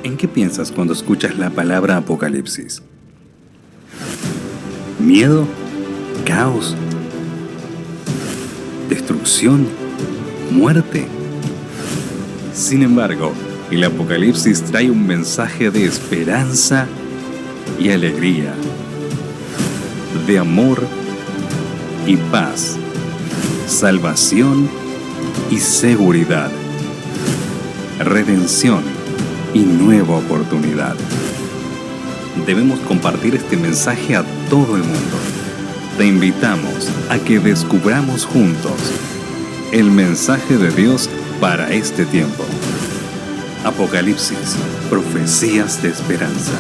¿En qué piensas cuando escuchas la palabra Apocalipsis? ¿Miedo? ¿Caos? ¿Destrucción? ¿Muerte? Sin embargo, el Apocalipsis trae un mensaje de esperanza y alegría, de amor y paz, salvación y seguridad, redención y nueva oportunidad. Debemos compartir este mensaje a todo el mundo. Te invitamos a que descubramos juntos el mensaje de Dios para este tiempo. Apocalipsis, profecías de esperanza.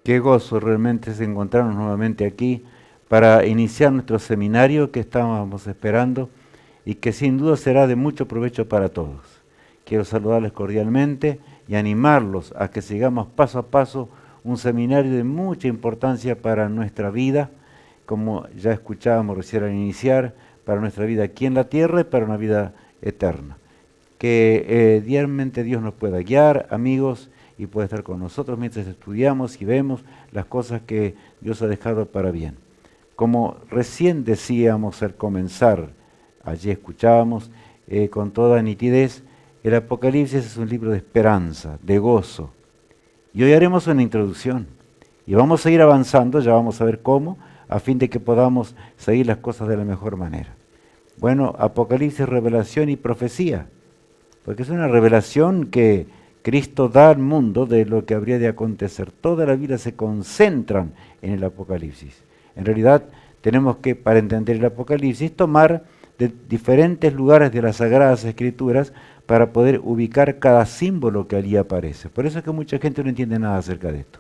Qué gozo realmente es encontrarnos nuevamente aquí para iniciar nuestro seminario que estábamos esperando y que sin duda será de mucho provecho para todos. Quiero saludarles cordialmente y animarlos a que sigamos paso a paso un seminario de mucha importancia para nuestra vida, como ya escuchábamos recién al iniciar, para nuestra vida aquí en la tierra y para una vida eterna. Que diariamente Dios nos pueda guiar, amigos, y pueda estar con nosotros mientras estudiamos y vemos las cosas que Dios ha dejado para bien. Como recién decíamos al comenzar, allí escuchábamos con toda nitidez, el Apocalipsis es un libro de esperanza, de gozo. Y hoy haremos una introducción y vamos a ir avanzando, ya vamos a ver cómo, a fin de que podamos seguir las cosas de la mejor manera. Bueno, Apocalipsis, revelación y profecía, porque es una revelación que Cristo da al mundo de lo que habría de acontecer. Toda la vida se concentran en el Apocalipsis. En realidad tenemos que, para entender el Apocalipsis, tomar de diferentes lugares de las Sagradas Escrituras para poder ubicar cada símbolo que allí aparece. Por eso es que mucha gente no entiende nada acerca de esto.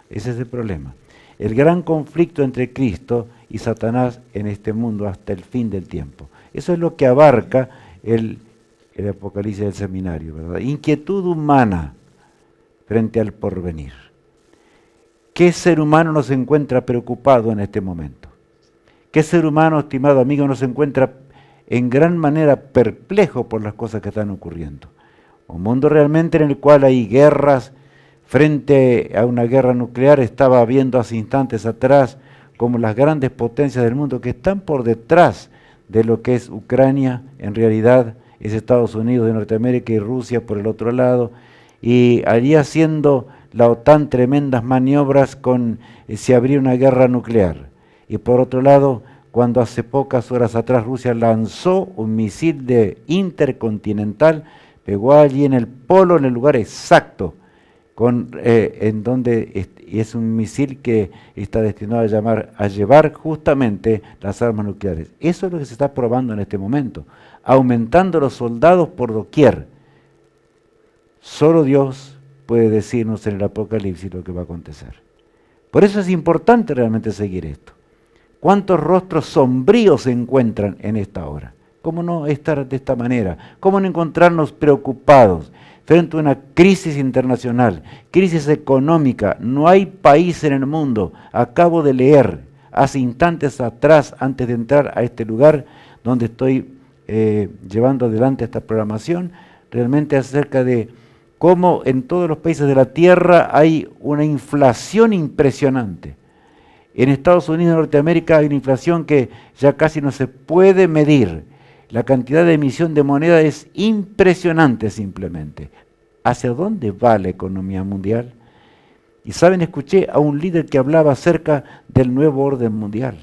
Ese es el problema. El gran conflicto entre Cristo y Satanás en este mundo hasta el fin del tiempo. Eso es lo que abarca el Apocalipsis del seminario, ¿verdad? Inquietud humana frente al porvenir. ¿Qué ser humano nos encuentra preocupado en este momento? ¿Qué ser humano, estimado amigo, nos encuentra en gran manera perplejo por las cosas que están ocurriendo? Un mundo realmente en el cual hay guerras. Frente a una guerra nuclear estaba viendo hace instantes atrás como las grandes potencias del mundo que están por detrás de lo que es Ucrania, en realidad es Estados Unidos de Norteamérica y Rusia por el otro lado, y allí haciendo la OTAN tremendas maniobras con si habría una guerra nuclear. Y por otro lado, cuando hace pocas horas atrás Rusia lanzó un misil intercontinental, pegó allí en el polo, en el lugar exacto, en donde es un misil que está destinado a llevar justamente las armas nucleares. Eso es lo que se está probando en este momento, aumentando los soldados por doquier. Solo Dios puede decirnos en el Apocalipsis lo que va a acontecer. Por eso es importante realmente seguir esto. ¿Cuántos rostros sombríos se encuentran en esta hora? ¿Cómo no estar de esta manera? ¿Cómo no encontrarnos preocupados frente a una crisis internacional, crisis económica? No hay país en el mundo. Acabo de leer hace instantes atrás, antes de entrar a este lugar donde estoy llevando adelante esta programación, realmente acerca de cómo en todos los países de la Tierra hay una inflación impresionante. En Estados Unidos y Norteamérica hay una inflación que ya casi no se puede medir. La cantidad de emisión de moneda es impresionante simplemente. ¿Hacia dónde va la economía mundial? Y saben, escuché a un líder que hablaba acerca del nuevo orden mundial.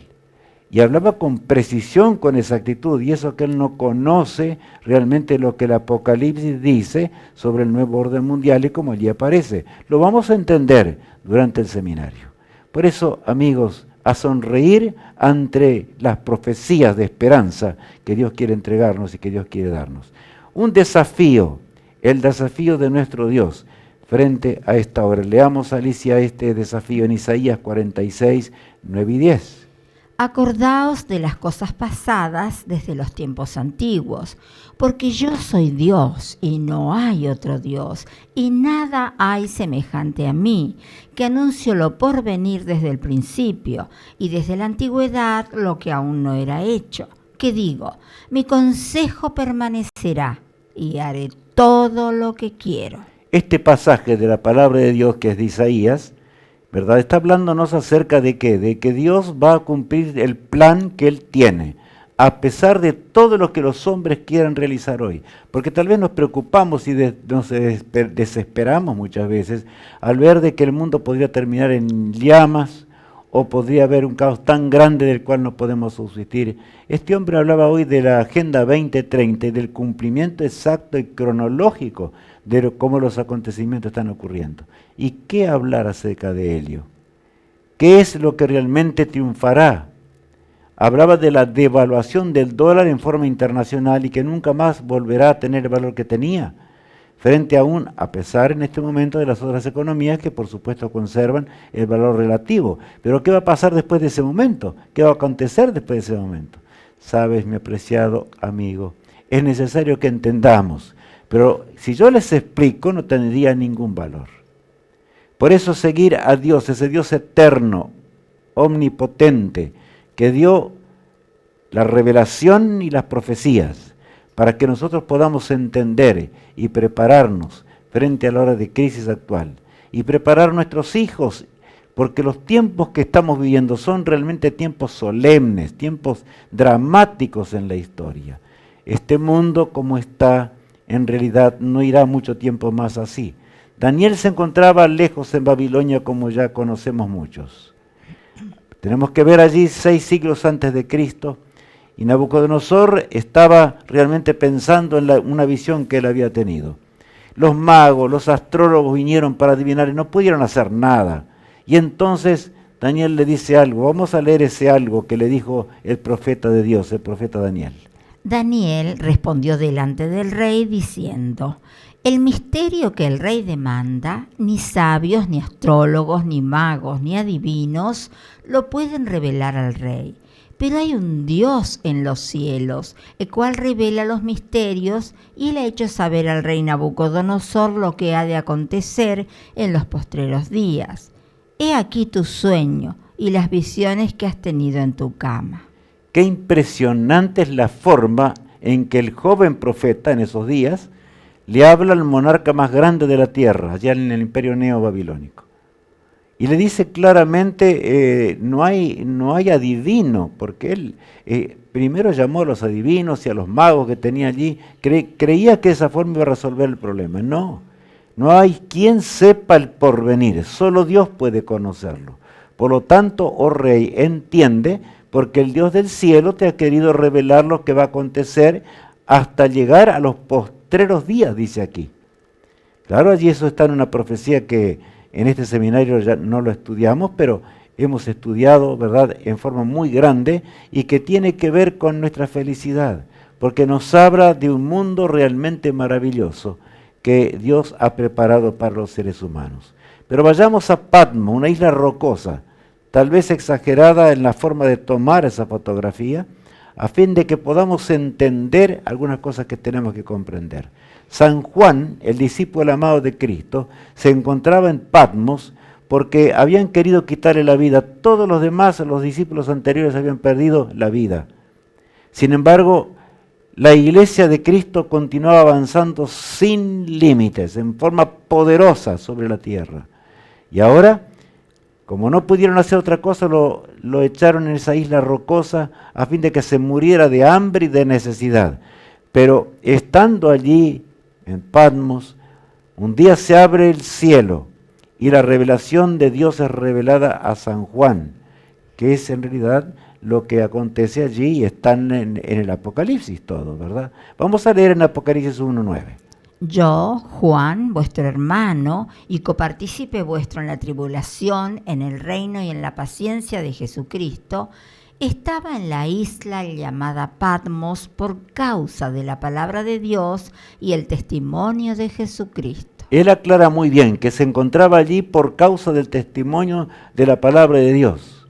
Y hablaba con precisión, con exactitud, y eso que él no conoce realmente lo que el Apocalipsis dice sobre el nuevo orden mundial y cómo allí aparece. Lo vamos a entender durante el seminario. Por eso, amigos, a sonreír ante las profecías de esperanza que Dios quiere entregarnos y que Dios quiere darnos. Un desafío, el desafío de nuestro Dios frente a esta hora. Leamos, Alicia, este desafío en Isaías 46, 9 y 10. Acordaos de las cosas pasadas desde los tiempos antiguos, porque yo soy Dios y no hay otro Dios, y nada hay semejante a mí, que anuncio lo por venir desde el principio, y desde la antigüedad lo que aún no era hecho, ¿Qué digo? Mi consejo permanecerá y haré todo lo que quiero. Este pasaje de la palabra de Dios, que es de Isaías, ¿verdad?, está hablándonos acerca de qué, de que Dios va a cumplir el plan que Él tiene, a pesar de todo lo que los hombres quieran realizar hoy. Porque tal vez nos preocupamos y nos desesperamos muchas veces al ver de que el mundo podría terminar en llamas, o podría haber un caos tan grande del cual no podemos subsistir. Este hombre hablaba hoy de la Agenda 2030 y del cumplimiento exacto y cronológico de cómo los acontecimientos están ocurriendo. ¿Y qué hablar acerca de ello? ¿Qué es lo que realmente triunfará? Hablaba de la devaluación del dólar en forma internacional y que nunca más volverá a tener el valor que tenía, frente aún, a pesar en este momento de las otras economías que por supuesto conservan el valor relativo. Pero ¿qué va a pasar después de ese momento? ¿Qué va a acontecer después de ese momento? Sabes, mi apreciado amigo, es necesario que entendamos, pero si yo les explico no tendría ningún valor. Por eso seguir a Dios, ese Dios eterno, omnipotente, que dio la revelación y las profecías, para que nosotros podamos entender y prepararnos frente a la hora de crisis actual, y preparar nuestros hijos, porque los tiempos que estamos viviendo son realmente tiempos solemnes, tiempos dramáticos en la historia. Este mundo como está, en realidad no irá mucho tiempo más así. Daniel se encontraba lejos en Babilonia, como ya conocemos muchos. Tenemos que ver allí 6 siglos antes de Cristo, y Nabucodonosor estaba realmente pensando en una visión que él había tenido. Los magos, los astrólogos vinieron para adivinar y no pudieron hacer nada. Y entonces Daniel le dice algo. Vamos a leer ese algo que le dijo el profeta de Dios, el profeta Daniel. Daniel respondió delante del rey diciendo: el misterio que el rey demanda, ni sabios, ni astrólogos, ni magos, ni adivinos lo pueden revelar al rey. Pero hay un Dios en los cielos, el cual revela los misterios, y le ha hecho saber al rey Nabucodonosor lo que ha de acontecer en los postreros días. He aquí tu sueño y las visiones que has tenido en tu cama. Qué impresionante es la forma en que el joven profeta en esos días le habla al monarca más grande de la tierra, allá en el imperio neobabilónico. Y le dice claramente, no hay adivino, porque él primero llamó a los adivinos y a los magos que tenía allí, creía que esa forma iba a resolver el problema. No hay quien sepa el porvenir, solo Dios puede conocerlo. Por lo tanto, oh rey, entiende, porque el Dios del cielo te ha querido revelar lo que va a acontecer hasta llegar a los postreros días, dice aquí. Claro, allí eso está en una profecía que en este seminario ya no lo estudiamos, pero hemos estudiado, ¿verdad?, en forma muy grande, y que tiene que ver con nuestra felicidad, porque nos habla de un mundo realmente maravilloso que Dios ha preparado para los seres humanos. Pero vayamos a Patmos, una isla rocosa, tal vez exagerada en la forma de tomar esa fotografía, a fin de que podamos entender algunas cosas que tenemos que comprender. San Juan, el discípulo amado de Cristo, se encontraba en Patmos porque habían querido quitarle la vida. Todos los demás, los discípulos anteriores, habían perdido la vida. Sin embargo, la iglesia de Cristo continuaba avanzando sin límites, en forma poderosa sobre la tierra. Y ahora, como no pudieron hacer otra cosa, lo echaron en esa isla rocosa a fin de que se muriera de hambre y de necesidad. Pero estando allí en Patmos, un día se abre el cielo y la revelación de Dios es revelada a San Juan, que es en realidad lo que acontece allí, y están en el Apocalipsis todo, ¿verdad? Vamos a leer en Apocalipsis 1:9. Yo, Juan, vuestro hermano, y copartícipe vuestro en la tribulación, en el reino y en la paciencia de Jesucristo, estaba en la isla llamada Patmos por causa de la palabra de Dios y el testimonio de Jesucristo. Él aclara muy bien que se encontraba allí por causa del testimonio de la palabra de Dios,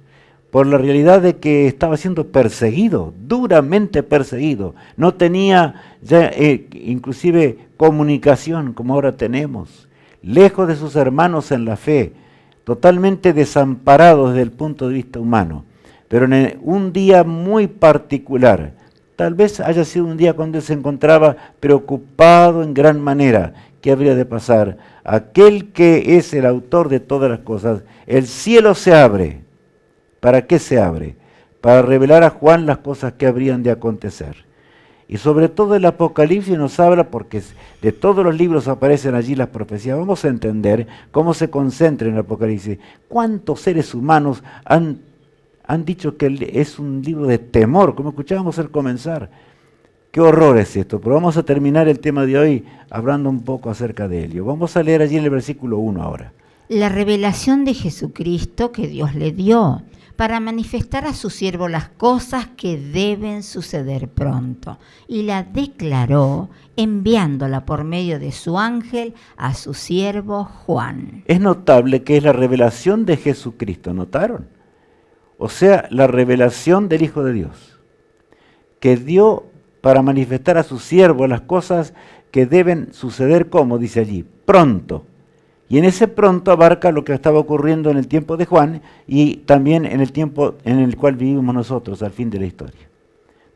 por la realidad de que estaba siendo perseguido, duramente perseguido. No tenía ya inclusive comunicación como ahora tenemos, lejos de sus hermanos en la fe, totalmente desamparado desde el punto de vista humano. Pero en un día muy particular, Tal vez haya sido un día cuando él se encontraba preocupado en gran manera. ¿Qué habría de pasar? Aquel que es el autor de todas las cosas, el cielo se abre. ¿Para qué se abre? Para revelar a Juan las cosas que habrían de acontecer. Y sobre todo el Apocalipsis nos habla, porque de todos los libros aparecen allí las profecías. Vamos a entender cómo se concentra en el Apocalipsis. ¿Cuántos seres humanos han dicho que es un libro de temor, como escuchábamos al comenzar? Qué horror es esto, pero vamos a terminar el tema de hoy hablando un poco acerca de ello. Vamos a leer allí en el versículo 1 ahora. La revelación de Jesucristo que Dios le dio para manifestar a su siervo las cosas que deben suceder pronto, y la declaró enviándola por medio de su ángel a su siervo Juan. Es notable que es la revelación de Jesucristo, ¿notaron? O sea, la revelación del Hijo de Dios, que dio para manifestar a su siervo las cosas que deben suceder, como dice allí, pronto. Y en ese pronto abarca lo que estaba ocurriendo en el tiempo de Juan y también en el tiempo en el cual vivimos nosotros al fin de la historia.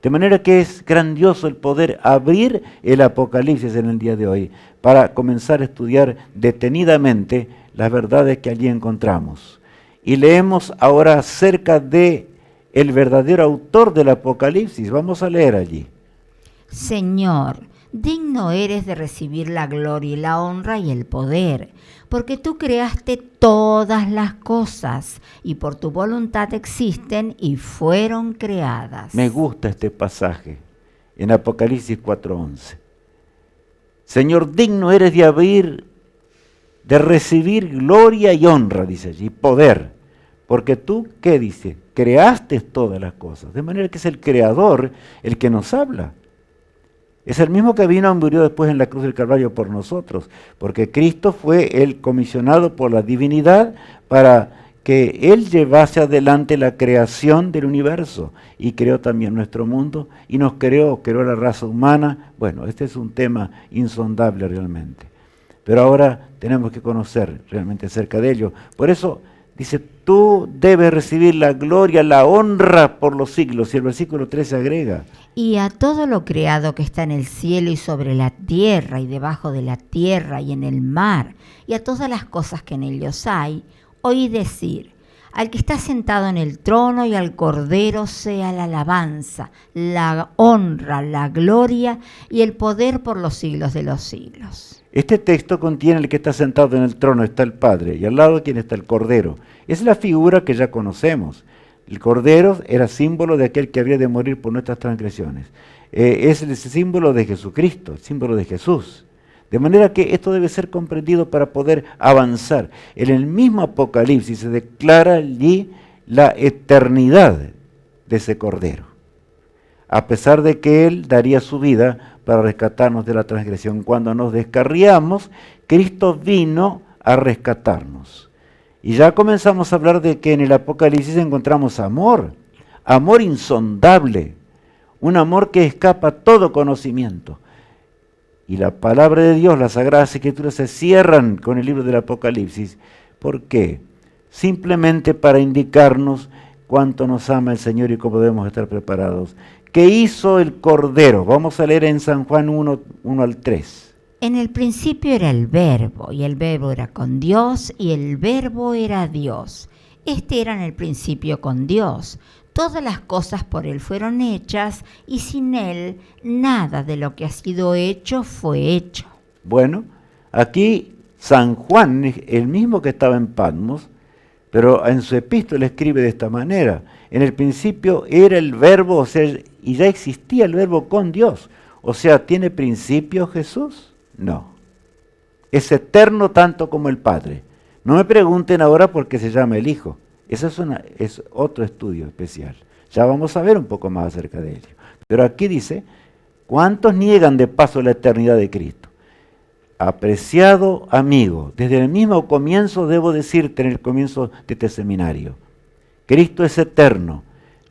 De manera que es grandioso el poder abrir el Apocalipsis en el día de hoy para comenzar a estudiar detenidamente las verdades que allí encontramos. Y leemos ahora acerca de el verdadero autor del Apocalipsis. Vamos a leer allí. Señor, digno eres de recibir la gloria y la honra y el poder, porque tú creaste todas las cosas y por tu voluntad existen y fueron creadas. Me gusta este pasaje en Apocalipsis 4:11. Señor, digno eres de recibir gloria y honra, dice allí, poder, porque tú, ¿qué dice? Creaste todas las cosas, de manera que es el Creador el que nos habla. Es el mismo que vino y murió después en la cruz del Calvario por nosotros, porque Cristo fue el comisionado por la divinidad para que Él llevase adelante la creación del universo y creó también nuestro mundo y nos creó la raza humana. Bueno, este es un tema insondable realmente, pero ahora tenemos que conocer realmente acerca de ello. Por eso dice, tú debes recibir la gloria, la honra por los siglos. Y el versículo 13 agrega, y a todo lo creado que está en el cielo y sobre la tierra y debajo de la tierra y en el mar, y a todas las cosas que en ellos hay, oí decir, al que está sentado en el trono y al Cordero sea la alabanza, la honra, la gloria y el poder por los siglos de los siglos. Este texto contiene el que está sentado en el trono, está el Padre, y al lado de quien está el Cordero. Es la figura que ya conocemos. El Cordero era símbolo de aquel que había de morir por nuestras transgresiones. Es el símbolo de Jesucristo, el símbolo de Jesús. De manera que esto debe ser comprendido para poder avanzar. En el mismo Apocalipsis se declara allí la eternidad de ese Cordero, a pesar de que Él daría su vida para rescatarnos de la transgresión. Cuando nos descarriamos, Cristo vino a rescatarnos. Y ya comenzamos a hablar de que en el Apocalipsis encontramos amor, amor insondable, un amor que escapa a todo conocimiento. Y la palabra de Dios, las Sagradas Escrituras se cierran con el libro del Apocalipsis. ¿Por qué? Simplemente para indicarnos cuánto nos ama el Señor y cómo debemos estar preparados. ¿Qué hizo el Cordero? Vamos a leer en San Juan 1 al 3. En el principio era el Verbo, y el Verbo era con Dios, y el Verbo era Dios. Este era en el principio con Dios. Todas las cosas por Él fueron hechas, y sin Él nada de lo que ha sido hecho fue hecho. Bueno, aquí San Juan, el mismo que estaba en Patmos, pero en su epístola escribe de esta manera. En el principio era el Verbo, o sea, y ya existía el Verbo con Dios. O sea, ¿tiene principio Jesús? No. Es eterno tanto como el Padre. No me pregunten ahora por qué se llama el Hijo. Eso es otro estudio especial. Ya vamos a ver un poco más acerca de ello. Pero aquí dice, ¿cuántos niegan de paso la eternidad de Cristo? Apreciado amigo, desde el mismo comienzo debo decirte en el comienzo de este seminario, Cristo es eterno,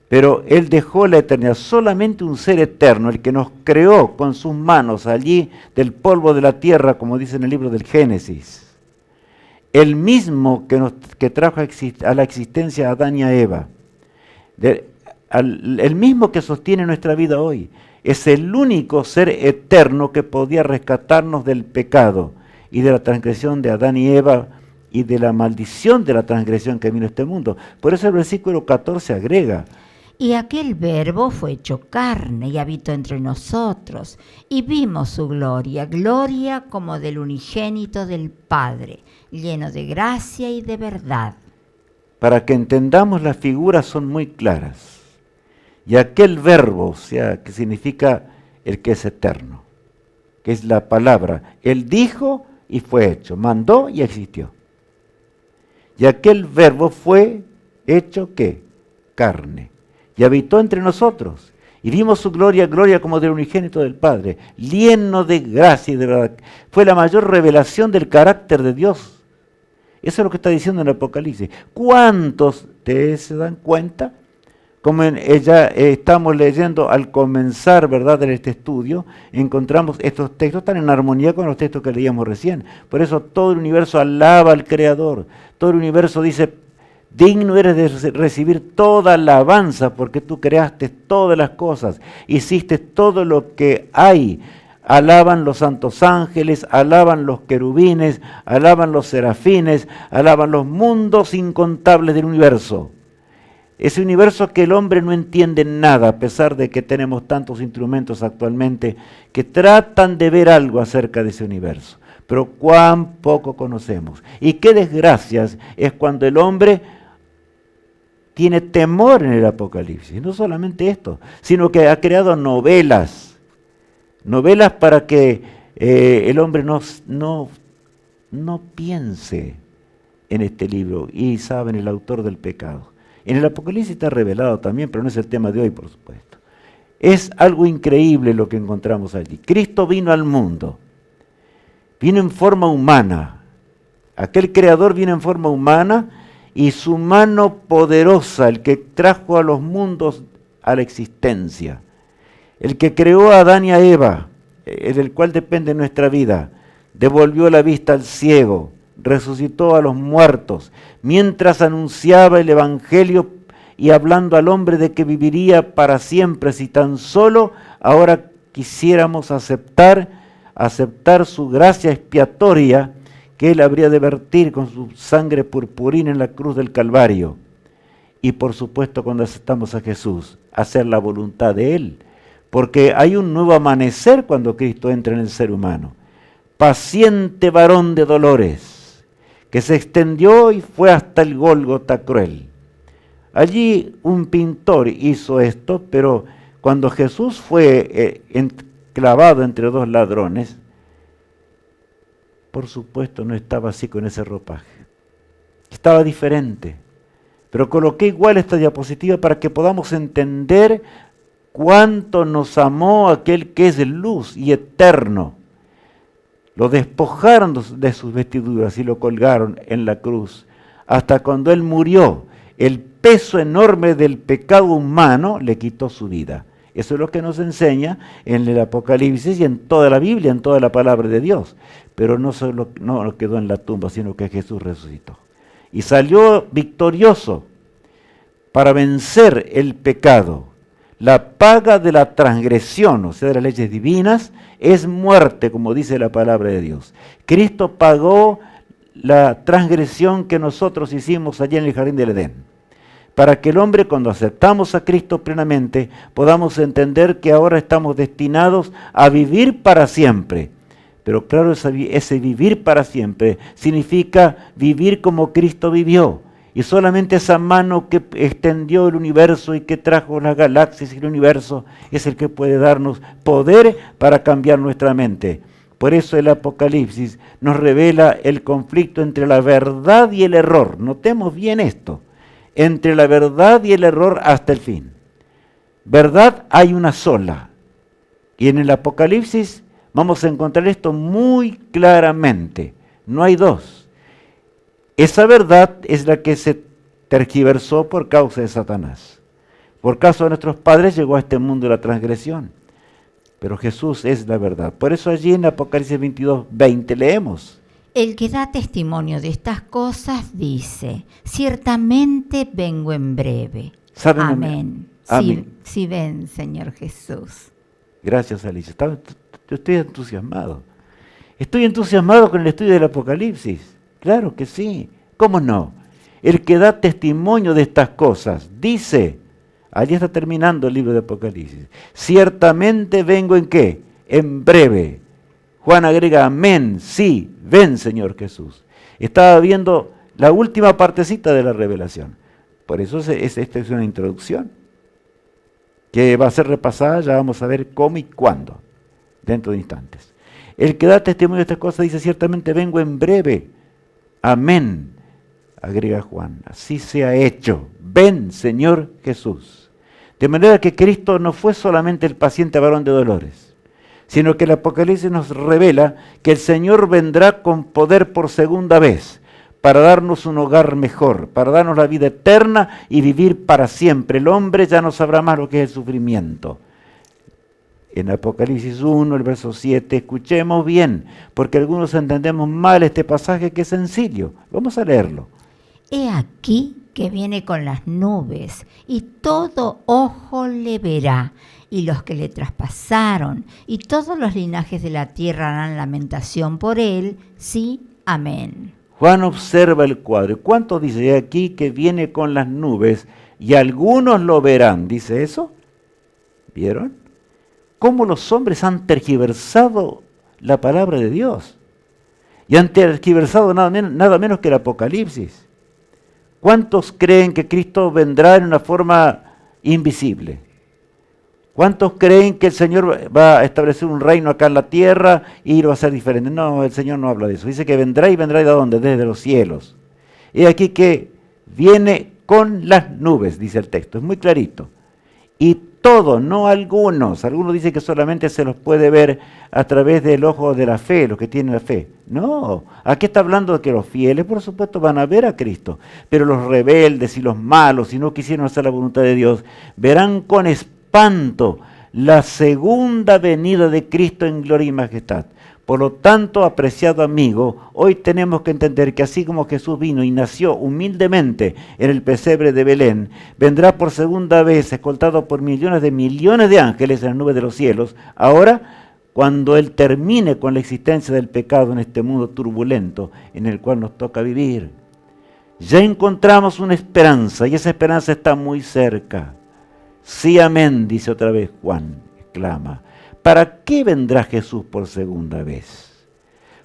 pero Él dejó la eternidad, solamente un ser eterno, el que nos creó con sus manos allí del polvo de la tierra, como dice en el libro del Génesis. El mismo que trajo a la existencia a Adán y a Eva. el mismo que sostiene nuestra vida hoy. Es el único ser eterno que podía rescatarnos del pecado y de la transgresión de Adán y Eva y de la maldición de la transgresión que vino a este mundo. Por eso el versículo 14 agrega: y aquel Verbo fue hecho carne y habitó entre nosotros, y vimos su gloria, gloria como del unigénito del Padre, lleno de gracia y de verdad. Para que entendamos, las figuras son muy claras. Y aquel Verbo, o sea, que significa el que es eterno, que es la palabra. Él dijo y fue hecho, mandó y existió. Y aquel Verbo fue hecho, ¿qué? Carne. Y habitó entre nosotros. Y vimos su gloria, gloria como del unigénito del Padre, lleno de gracia y de verdad. Fue la mayor revelación del carácter de Dios. Eso es lo que está diciendo en el Apocalipsis. ¿Cuántos se dan cuenta? Como estamos leyendo al comenzar, ¿verdad?, en este estudio, encontramos estos textos tan en armonía con los textos que leíamos recién. Por eso todo el universo alaba al Creador. Todo el universo dice: digno eres de recibir toda alabanza, porque tú creaste todas las cosas, hiciste todo lo que hay. Alaban los santos ángeles, alaban los querubines, alaban los serafines, alaban los mundos incontables del universo. Ese universo que el hombre no entiende nada, a pesar de que tenemos tantos instrumentos actualmente que tratan de ver algo acerca de ese universo. Pero cuán poco conocemos. Y qué desgracias es cuando el hombre tiene temor en el Apocalipsis. No solamente esto, sino que ha creado novelas para que el hombre no piense en este libro. Y saben, el autor del pecado. En el Apocalipsis está revelado también, pero no es el tema de hoy, por supuesto. Es algo increíble lo que encontramos allí. Cristo vino al mundo, vino en forma humana. Aquel creador vino en forma humana y su mano poderosa, el que trajo a los mundos a la existencia, el que creó a Adán y a Eva, del cual depende nuestra vida, devolvió la vista al ciego, resucitó a los muertos, mientras anunciaba el Evangelio y hablando al hombre de que viviría para siempre, si tan solo ahora quisiéramos aceptar su gracia expiatoria que Él habría de vertir con su sangre purpurina en la cruz del Calvario. Y por supuesto, cuando aceptamos a Jesús, hacer la voluntad de Él, porque hay un nuevo amanecer cuando Cristo entra en el ser humano. Paciente varón de dolores, que se extendió y fue hasta el Gólgota cruel. Allí un pintor hizo esto, pero cuando Jesús fue clavado entre dos ladrones, por supuesto no estaba así con ese ropaje. Estaba diferente. Pero coloqué igual esta diapositiva para que podamos entender cuánto nos amó aquel que es luz y eterno. Lo despojaron de sus vestiduras y lo colgaron en la cruz. Hasta cuando Él murió, el peso enorme del pecado humano le quitó su vida. Eso es lo que nos enseña en el Apocalipsis y en toda la Biblia, en toda la palabra de Dios. Pero no quedó en la tumba, sino que Jesús resucitó. Y salió victorioso para vencer el pecado. La paga de la transgresión, o sea, de las leyes divinas, es muerte, como dice la palabra de Dios. Cristo pagó la transgresión que nosotros hicimos allí en el jardín del Edén. Para que el hombre, cuando aceptamos a Cristo plenamente, podamos entender que ahora estamos destinados a vivir para siempre. Pero claro, ese vivir para siempre significa vivir como Cristo vivió. Y solamente esa mano que extendió el universo y que trajo las galaxias y el universo es el que puede darnos poder para cambiar nuestra mente. Por eso el Apocalipsis nos revela el conflicto entre la verdad y el error. Notemos bien esto. Entre la verdad y el error hasta el fin. Verdad hay una sola. Y en el Apocalipsis vamos a encontrar esto muy claramente. No hay dos. Esa verdad es la que se tergiversó por causa de Satanás. Por causa de nuestros padres llegó a este mundo la transgresión. Pero Jesús es la verdad. Por eso allí en Apocalipsis 22:20 leemos: el que da testimonio de estas cosas dice: ciertamente vengo en breve. Amén. Amén. Sí ven, Señor Jesús. Gracias, Alicia. Yo estoy entusiasmado. Estoy entusiasmado con el estudio del Apocalipsis. Claro que sí. ¿Cómo no? El que da testimonio de estas cosas dice, allí está terminando el libro de Apocalipsis, ciertamente vengo ¿en qué? En breve. Juan agrega, amén, sí, ven, Señor Jesús. Estaba viendo la última partecita de la revelación. Por eso esta es una introducción que va a ser repasada, ya vamos a ver cómo y cuándo, dentro de instantes. El que da testimonio de estas cosas dice, ciertamente vengo en breve. Amén, agrega Juan, así se ha hecho. Ven, Señor Jesús. De manera que Cristo no fue solamente el paciente varón de dolores, sino que el Apocalipsis nos revela que el Señor vendrá con poder por segunda vez, para darnos un hogar mejor, para darnos la vida eterna y vivir para siempre. El hombre ya no sabrá más lo que es el sufrimiento. En Apocalipsis 1, el verso 7, escuchemos bien, porque algunos entendemos mal este pasaje que es sencillo. Vamos a leerlo. He aquí que viene con las nubes, y todo ojo le verá, y los que le traspasaron, y todos los linajes de la tierra harán lamentación por él. Sí, amén. Juan observa el cuadro. ¿Cuánto dice aquí que viene con las nubes? Y algunos lo verán. ¿Dice eso? ¿Vieron? Cómo los hombres han tergiversado la palabra de Dios. Y han tergiversado nada menos que el Apocalipsis. ¿Cuántos creen que Cristo vendrá en una forma invisible? ¿Cuántos creen que el Señor va a establecer un reino acá en la tierra y lo va a hacer diferente? No, el Señor no habla de eso. Dice que vendrá y vendrá ¿de dónde? Desde los cielos. Y aquí que viene con las nubes, dice el texto. Es muy clarito. Y todos, no algunos. Algunos dicen que solamente se los puede ver a través del ojo de la fe, los que tienen la fe. No, aquí está hablando de que los fieles, por supuesto, van a ver a Cristo. Pero los rebeldes y los malos, si no quisieron hacer la voluntad de Dios, verán con espanto la segunda venida de Cristo en gloria y majestad. Por lo tanto, apreciado amigo, hoy tenemos que entender que así como Jesús vino y nació humildemente en el pesebre de Belén, vendrá por segunda vez escoltado por millones de ángeles en las nubes de los cielos. Ahora, cuando Él termine con la existencia del pecado en este mundo turbulento en el cual nos toca vivir, ya encontramos una esperanza y esa esperanza está muy cerca. Sí, amén, dice otra vez Juan, exclama. ¿Para qué vendrá Jesús por segunda vez?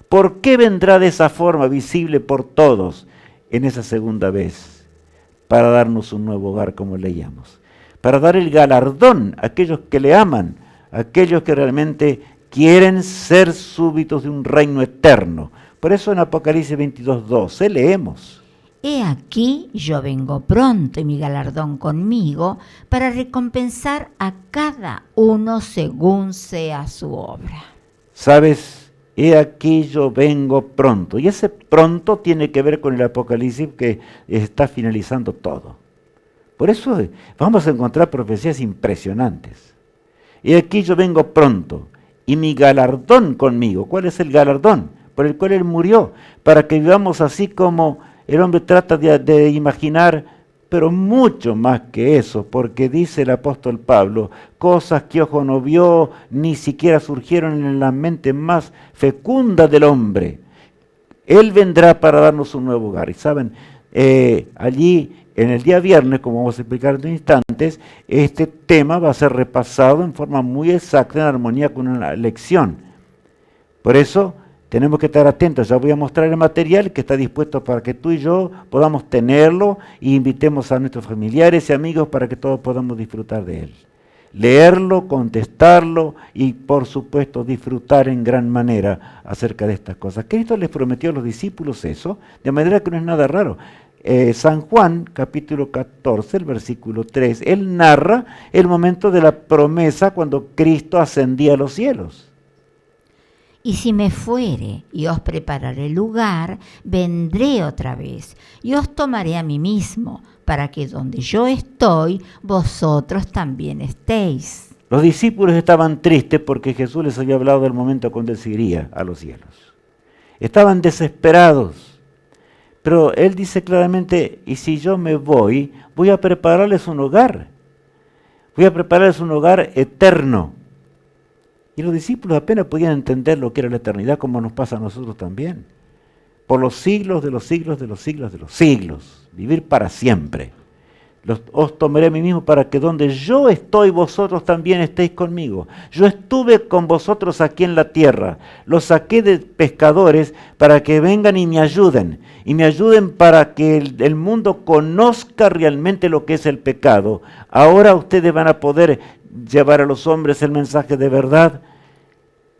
¿Por qué vendrá de esa forma visible por todos en esa segunda vez? Para darnos un nuevo hogar, como leíamos. Para dar el galardón a aquellos que le aman, a aquellos que realmente quieren ser súbditos de un reino eterno. Por eso en Apocalipsis 22:12 leemos. He aquí yo vengo pronto y mi galardón conmigo para recompensar a cada uno según sea su obra. ¿Sabes? He aquí yo vengo pronto. Y ese pronto tiene que ver con el Apocalipsis que está finalizando todo. Por eso vamos a encontrar profecías impresionantes. He aquí yo vengo pronto y mi galardón conmigo. ¿Cuál es el galardón? Por el cual Él murió, para que vivamos así como el hombre trata de imaginar, pero mucho más que eso, porque dice el apóstol Pablo, cosas que ojo no vio, ni siquiera surgieron en la mente más fecunda del hombre. Él vendrá para darnos un nuevo hogar. Y saben, allí en el día viernes, como vamos a explicar en instantes, este tema va a ser repasado en forma muy exacta, en armonía con una lección. Por eso tenemos que estar atentos. Ya voy a mostrar el material que está dispuesto para que tú y yo podamos tenerlo e invitemos a nuestros familiares y amigos para que todos podamos disfrutar de él. Leerlo, contestarlo y por supuesto disfrutar en gran manera acerca de estas cosas. Cristo les prometió a los discípulos eso, de manera que no es nada raro. San Juan, capítulo 14, el versículo 3, él narra el momento de la promesa cuando Cristo ascendía a los cielos. Y si me fuere y os prepararé lugar, vendré otra vez y os tomaré a mí mismo, para que donde yo estoy, vosotros también estéis. Los discípulos estaban tristes porque Jesús les había hablado del momento cuando Él se iría a los cielos. Estaban desesperados. Pero Él dice claramente, y si yo me voy, voy a prepararles un hogar. Voy a prepararles un hogar eterno. Y los discípulos apenas podían entender lo que era la eternidad, como nos pasa a nosotros también. Por los siglos de los siglos de los siglos de los siglos. Vivir para siempre. Os tomaré a mí mismo para que donde yo estoy, vosotros también estéis conmigo. Yo estuve con vosotros aquí en la tierra. Los saqué de pescadores para que vengan y me ayuden. Y me ayuden para que el mundo conozca realmente lo que es el pecado. Ahora ustedes van a poder llevar a los hombres el mensaje de verdad.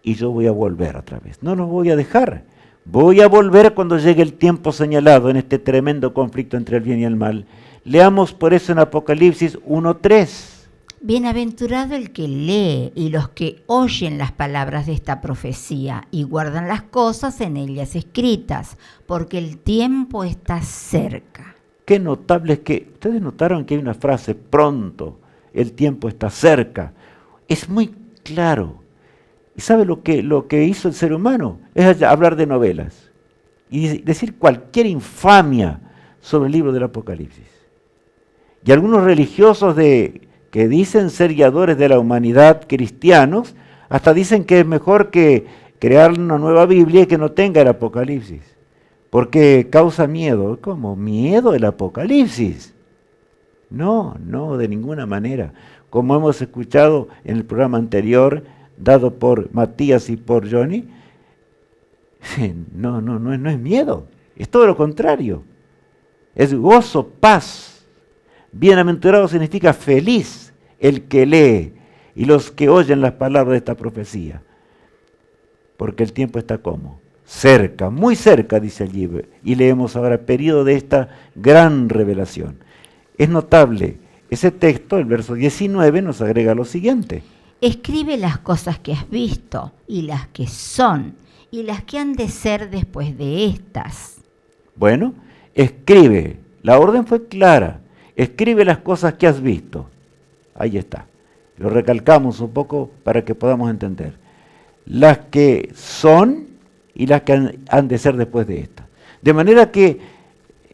Y yo voy a volver otra vez. No los voy a dejar. Voy a volver cuando llegue el tiempo señalado en este tremendo conflicto entre el bien y el mal. Leamos por eso en Apocalipsis 1:3. Bienaventurado el que lee y los que oyen las palabras de esta profecía y guardan las cosas en ellas escritas, porque el tiempo está cerca. Qué notable es que, ustedes notaron que hay una frase, pronto, el tiempo está cerca. Es muy claro. ¿Y sabe lo que hizo el ser humano? Es hablar de novelas y decir cualquier infamia sobre el libro del Apocalipsis. Y algunos religiosos que dicen ser guiadores de la humanidad, cristianos, hasta dicen que es mejor que crear una nueva Biblia y que no tenga el Apocalipsis, porque causa miedo. ¿Cómo? ¿Miedo el Apocalipsis? No, de ninguna manera. Como hemos escuchado en el programa anterior, dado por Matías y por Johnny, no es miedo, es todo lo contrario. Es gozo, paz. Bienaventurado significa feliz el que lee y los que oyen las palabras de esta profecía. Porque el tiempo está como cerca, muy cerca, dice allí. Y leemos ahora periodo de esta gran revelación. Es notable, ese texto, el verso 19, nos agrega lo siguiente. Escribe las cosas que has visto y las que son y las que han de ser después de estas. Bueno, escribe. La orden fue clara. Escribe las cosas que has visto. Ahí está. Lo recalcamos un poco para que podamos entender. Las que son y las que han de ser después de estas. De manera que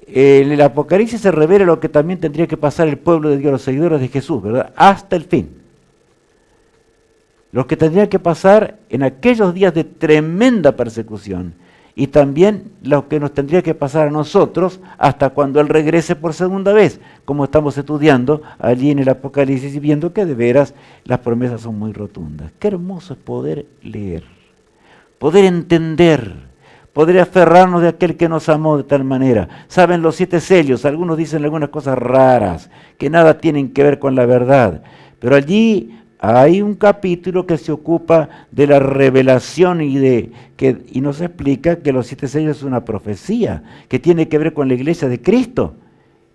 en el Apocalipsis se revela lo que también tendría que pasar el pueblo de Dios, los seguidores de Jesús, ¿verdad? Hasta el fin. Lo que tendría que pasar en aquellos días de tremenda persecución. Y también lo que nos tendría que pasar a nosotros hasta cuando Él regrese por segunda vez, como estamos estudiando allí en el Apocalipsis y viendo que de veras las promesas son muy rotundas. Qué hermoso es poder leer, poder entender, poder aferrarnos de aquel que nos amó de tal manera. Saben los 7 sellos, algunos dicen algunas cosas raras, que nada tienen que ver con la verdad, pero allí hay un capítulo que se ocupa de la revelación y nos explica que los 7 sellos es una profecía que tiene que ver con la iglesia de Cristo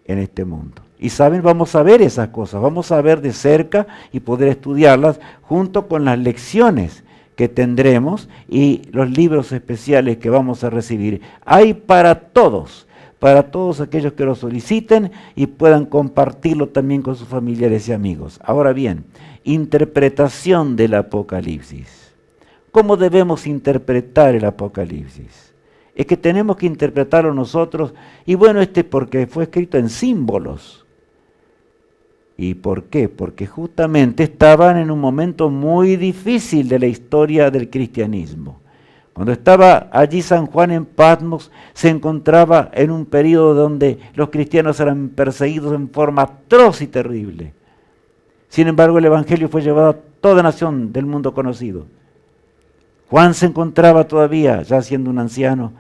en este mundo. Y saben, vamos a ver esas cosas, vamos a ver de cerca y poder estudiarlas junto con las lecciones que tendremos y los libros especiales que vamos a recibir. Hay para todos aquellos que lo soliciten y puedan compartirlo también con sus familiares y amigos. Ahora bien, interpretación del Apocalipsis. ¿Cómo debemos interpretar el Apocalipsis? Es que tenemos que interpretarlo nosotros, y bueno, porque fue escrito en símbolos. ¿Y por qué? Porque justamente estaban en un momento muy difícil de la historia del cristianismo. Cuando estaba allí San Juan en Patmos, se encontraba en un periodo donde los cristianos eran perseguidos en forma atroz y terrible. Sin embargo, el Evangelio fue llevado a toda nación del mundo conocido. Juan se encontraba todavía, ya siendo un anciano,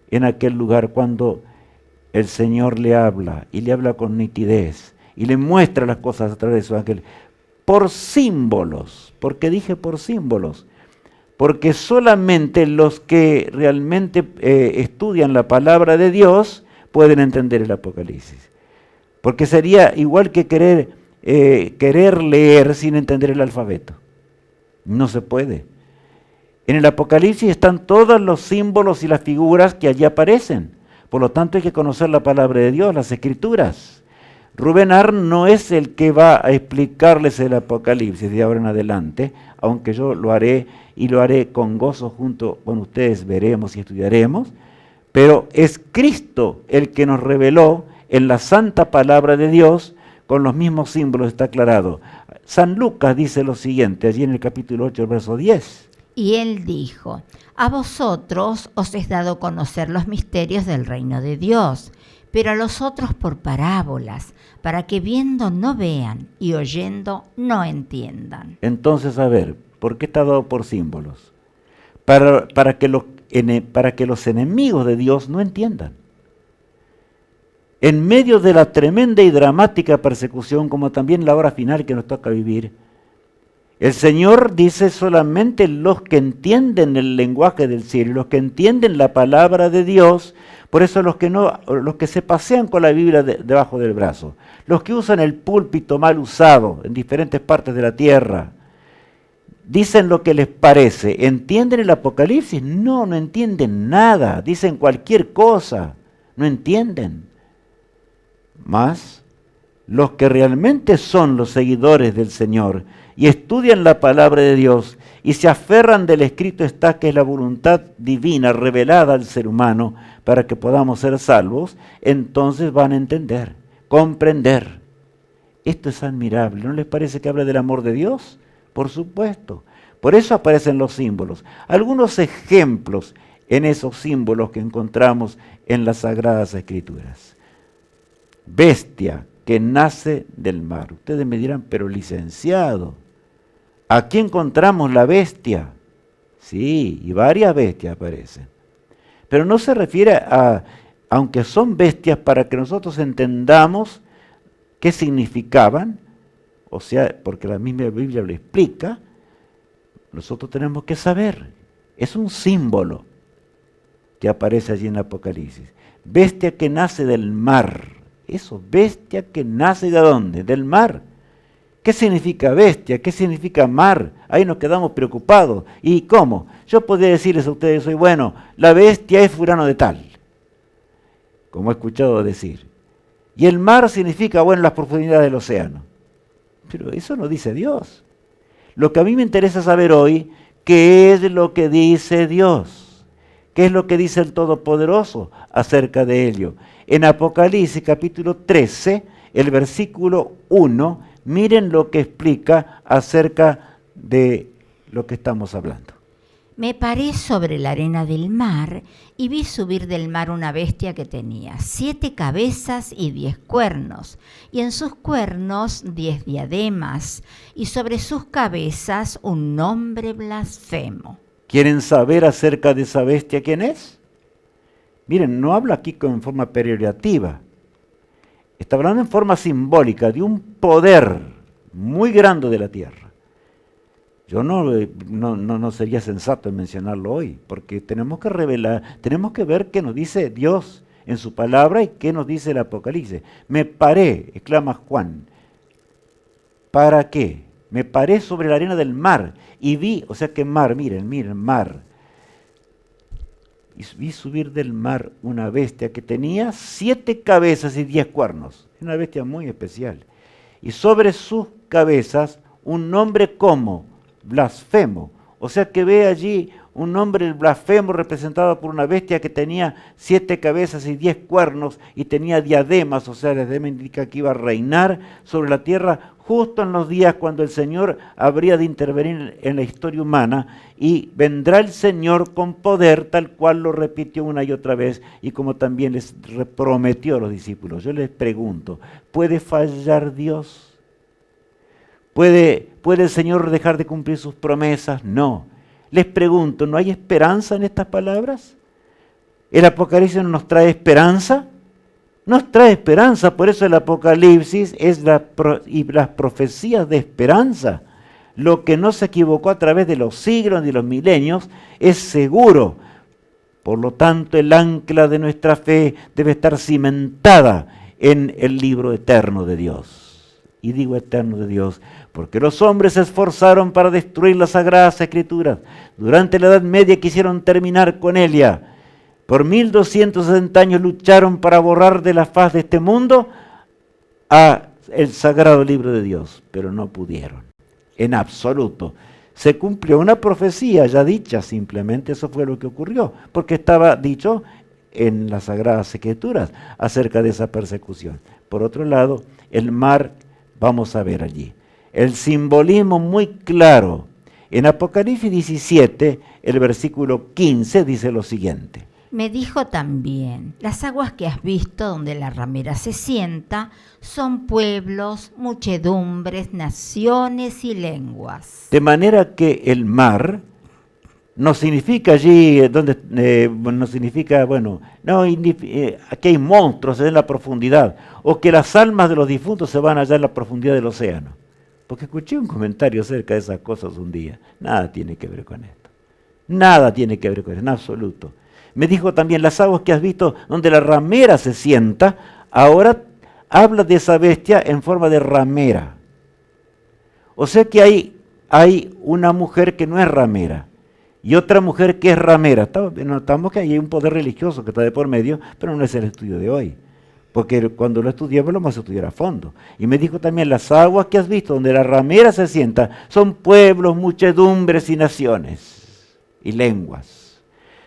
en aquel lugar cuando el Señor le habla, y le habla con nitidez, y le muestra las cosas a través de su ángel, por símbolos. ¿Por qué dije por símbolos? Porque solamente los que realmente estudian la palabra de Dios pueden entender el Apocalipsis. Porque sería igual que querer leer sin entender el alfabeto. No se puede. En el Apocalipsis están todos los símbolos y las figuras que allí aparecen. Por lo tanto, hay que conocer la palabra de Dios, las Escrituras. Rubén Arn no es el que va a explicarles el Apocalipsis de ahora en adelante, aunque yo lo haré y lo haré con gozo junto con ustedes, veremos y estudiaremos, pero es Cristo el que nos reveló en la santa palabra de Dios, con los mismos símbolos está aclarado. San Lucas dice lo siguiente, allí en el capítulo 8, verso 10. Y él dijo: a vosotros os es dado conocer los misterios del reino de Dios, pero a los otros por parábolas, para que viendo no vean y oyendo no entiendan. Entonces, a ver, ¿por qué está dado por símbolos? Para que los enemigos de Dios no entiendan. En medio de la tremenda y dramática persecución, como también la hora final que nos toca vivir, el Señor dice: solamente los que entienden el lenguaje del cielo, los que entienden la palabra de Dios, por eso los que se pasean con la Biblia debajo del brazo, los que usan el púlpito mal usado en diferentes partes de la tierra, dicen lo que les parece. ¿Entienden el Apocalipsis? No, no entienden nada, dicen cualquier cosa, no entienden. Mas los que realmente son los seguidores del Señor y estudian la palabra de Dios y se aferran del escrito está, que es la voluntad divina revelada al ser humano para que podamos ser salvos, entonces van a entender, comprender. Esto es admirable. ¿No les parece que habla del amor de Dios? Por supuesto. Por eso aparecen los símbolos. Algunos ejemplos en esos símbolos que encontramos en las Sagradas Escrituras. Bestia que nace del mar. Ustedes me dirán, pero licenciado, aquí encontramos la bestia. Sí, y varias bestias aparecen. Pero no se refiere a, aunque son bestias, para que nosotros entendamos qué significaban, o sea, porque la misma Biblia lo explica, nosotros tenemos que saber. Es un símbolo que aparece allí en Apocalipsis. Bestia que nace del mar. Eso, bestia que nace ¿de dónde? Del mar. ¿Qué significa bestia? ¿Qué significa mar? Ahí nos quedamos preocupados. ¿Y cómo? Yo podría decirles a ustedes hoy, bueno, la bestia es fulano de tal, como he escuchado decir. Y el mar significa, bueno, las profundidades del océano. Pero eso no dice Dios. Lo que a mí me interesa saber hoy, ¿qué es lo que dice Dios? ¿Qué es lo que dice el Todopoderoso acerca de ello? En Apocalipsis capítulo 13, el versículo 1, miren lo que explica acerca de lo que estamos hablando. Me paré sobre la arena del mar y vi subir del mar una bestia que tenía 7 cabezas y 10 cuernos, y en sus cuernos 10 diademas, y sobre sus cabezas un nombre blasfemo. ¿Quieren saber acerca de esa bestia quién es? Miren, no habla aquí en forma peyorativa. Está hablando en forma simbólica de un poder muy grande de la tierra. Yo no sería sensato en mencionarlo hoy, porque tenemos que revelar, tenemos que ver qué nos dice Dios en su palabra y qué nos dice el Apocalipsis. Me paré, exclama Juan. ¿Para qué? Me paré sobre la arena del mar y vi, o sea que mar, miren, mar. Y vi subir del mar una bestia que tenía 7 cabezas y 10 cuernos. Una bestia muy especial. Y sobre sus cabezas un nombre como blasfemo. O sea que ve allí un nombre blasfemo representado por una bestia que tenía 7 cabezas y 10 cuernos y tenía diademas. O sea, la diadema indica que iba a reinar sobre la tierra justo en los días cuando el Señor habría de intervenir en la historia humana, y vendrá el Señor con poder, tal cual lo repitió una y otra vez, y como también les prometió a los discípulos. Yo les pregunto, ¿puede fallar Dios? ¿Puede el Señor dejar de cumplir sus promesas? No. Les pregunto, ¿no hay esperanza en estas palabras? ¿El Apocalipsis no nos trae esperanza? Nos trae esperanza, por eso el Apocalipsis es y las profecías de esperanza. Lo que no se equivocó a través de los siglos y los milenios es seguro. Por lo tanto, el ancla de nuestra fe debe estar cimentada en el libro eterno de Dios. Y digo eterno de Dios, porque los hombres se esforzaron para destruir las Sagradas Escrituras. Durante la Edad Media quisieron terminar con ella. Por 1260 años lucharon para borrar de la faz de este mundo a el sagrado libro de Dios, pero no pudieron, en absoluto. Se cumplió una profecía ya dicha, simplemente eso fue lo que ocurrió, porque estaba dicho en las Sagradas Escrituras acerca de esa persecución. Por otro lado, el mar, vamos a ver allí. el simbolismo muy claro. En Apocalipsis 17, el versículo 15 dice lo siguiente. Me dijo también, las aguas que has visto donde la ramera se sienta son pueblos, muchedumbres, naciones y lenguas. De manera que el mar no significa allí, no significa, aquí hay monstruos en la profundidad, o que las almas de los difuntos se van allá en la profundidad del océano. Porque escuché un comentario acerca de esas cosas un día. Nada tiene que ver con esto. Nada tiene que ver con eso, en absoluto. Me dijo también, las aguas que has visto donde la ramera se sienta, ahora habla de esa bestia en forma de ramera. O sea que hay una mujer que no es ramera y otra mujer que es ramera. Notamos que hay un poder religioso que está de por medio, pero no es el estudio de hoy. Porque cuando lo estudiemos lo vamos a estudiar a fondo. Y me dijo también, las aguas que has visto donde la ramera se sienta son pueblos, muchedumbres y naciones y lenguas.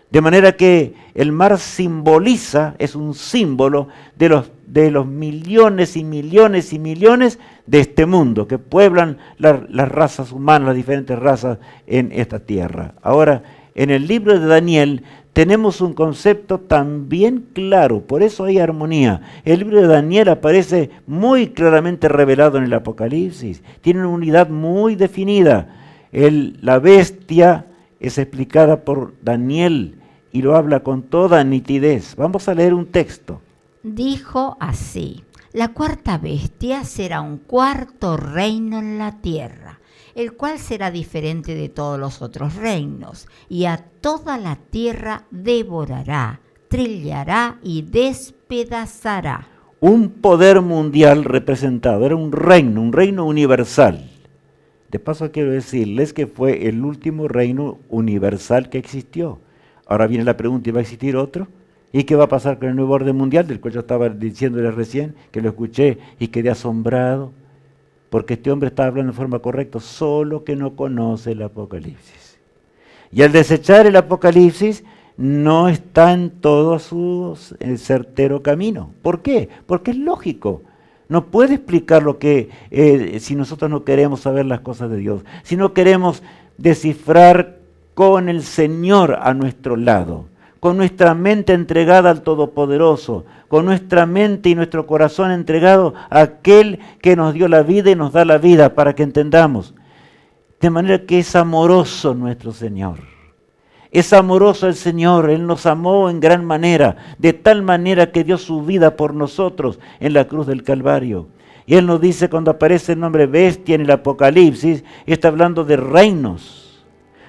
De manera que el mar simboliza, es un símbolo de los millones y millones y millones de este mundo que pueblan las razas humanas, las diferentes razas en esta tierra. Ahora, en el libro de Daniel tenemos un concepto también claro, por eso hay armonía. El libro de Daniel aparece muy claramente revelado en el Apocalipsis, tiene una unidad muy definida. La bestia es explicada por Daniel y lo habla con toda nitidez. Vamos a leer un texto. Dijo así, la cuarta bestia será un cuarto reino en la tierra, el cual será diferente de todos los otros reinos, y a toda la tierra devorará, trillará y despedazará. Un poder mundial representado, era un reino universal. De paso quiero decirles que fue el último reino universal que existió. Ahora viene la pregunta, ¿y va a existir otro? ¿Y qué va a pasar con el nuevo orden mundial, del cual yo estaba diciéndole recién, que lo escuché y quedé asombrado? Porque este hombre está hablando en forma correcta, solo que no conoce el Apocalipsis. Y al desechar el Apocalipsis, no está en todo su certero camino. ¿Por qué? Porque es lógico. No puede explicar lo que, si nosotros no queremos saber las cosas de Dios, si no queremos descifrar con el Señor a nuestro lado, con nuestra mente entregada al Todopoderoso, con nuestra mente y nuestro corazón entregado a aquel que nos dio la vida y nos da la vida para que entendamos. De manera que es amoroso nuestro Señor. Es amoroso el Señor, Él nos amó en gran manera, de tal manera que dio su vida por nosotros en la cruz del Calvario. Y Él nos dice cuando aparece el nombre bestia en el Apocalipsis, está hablando de reinos.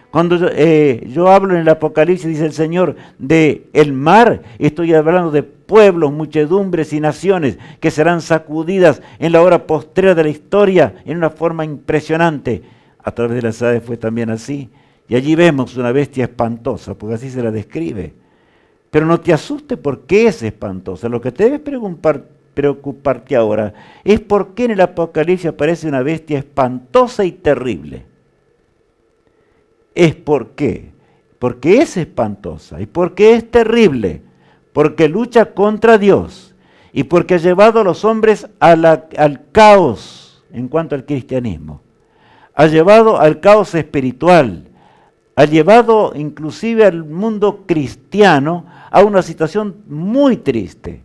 Cuando yo hablo en el Apocalipsis, dice el Señor, de el mar, estoy hablando de pueblos, muchedumbres y naciones que serán sacudidas en la hora postrera de la historia en una forma impresionante. A través de las edades fue también así. Y allí vemos una bestia espantosa, porque así se la describe. Pero no te asustes porque es espantosa. Lo que te debes preocuparte ahora es por qué en el Apocalipsis aparece una bestia espantosa y terrible. Es por qué. Porque es espantosa y porque es terrible. Porque lucha contra Dios y porque ha llevado a los hombres al caos en cuanto al cristianismo. Ha llevado al caos espiritual. Ha llevado inclusive al mundo cristiano a una situación muy triste.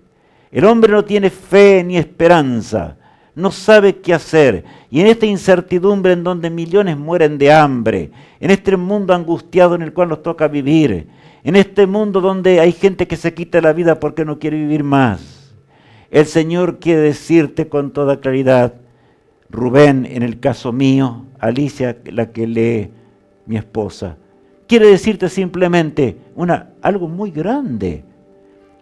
El hombre no tiene fe ni esperanza, no sabe qué hacer. Y en esta incertidumbre en donde millones mueren de hambre, en este mundo angustiado en el cual nos toca vivir, en este mundo donde hay gente que se quita la vida porque no quiere vivir más, el Señor quiere decirte con toda claridad, Rubén en el caso mío, Alicia la que lee, mi esposa, quiere decirte simplemente algo muy grande.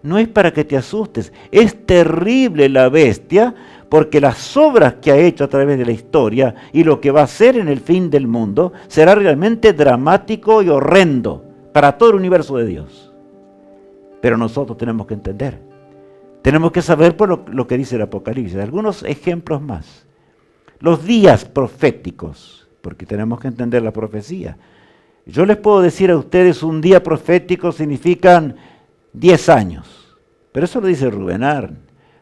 No es para que te asustes, es terrible la bestia, porque las obras que ha hecho a través de la historia y lo que va a hacer en el fin del mundo será realmente dramático y horrendo para todo el universo de Dios. Pero nosotros tenemos que entender, tenemos que saber por lo que dice el Apocalipsis. Algunos ejemplos más. Los días proféticos, porque tenemos que entender la profecía. Yo les puedo decir a ustedes, un día profético significan 10 años, pero eso lo dice Rubén Arn.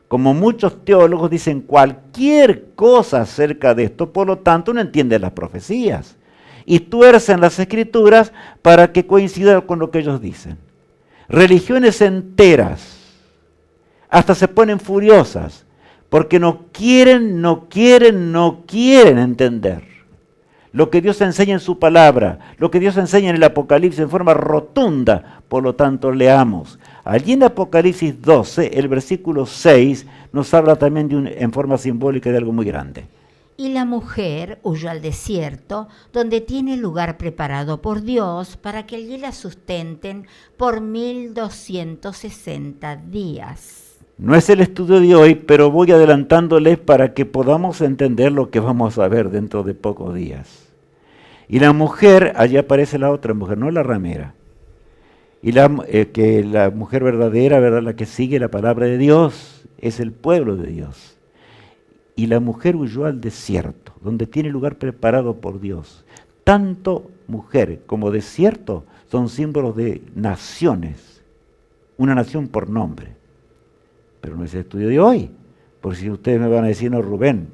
Como muchos teólogos dicen cualquier cosa acerca de esto, por lo tanto no entienden las profecías y tuercen las escrituras para que coincidan con lo que ellos dicen. Religiones enteras hasta se ponen furiosas porque no quieren entender lo que Dios enseña en su palabra, lo que Dios enseña en el Apocalipsis en forma rotunda. Por lo tanto, leamos. Allí en Apocalipsis 12, el versículo 6, nos habla también en forma simbólica de algo muy grande. Y la mujer huyó al desierto, donde tiene lugar preparado por Dios para que allí la sustenten por 1260 días. No es el estudio de hoy, pero voy adelantándoles para que podamos entender lo que vamos a ver dentro de pocos días. Y la mujer, allí aparece la otra mujer, no la ramera. Y que la mujer verdadera, ¿verdad?, la que sigue la palabra de Dios, es el pueblo de Dios. Y la mujer huyó al desierto, donde tiene lugar preparado por Dios. Tanto mujer como desierto son símbolos de naciones, una nación por nombre. Pero no es el estudio de hoy, porque si ustedes me van a decir, no, Rubén,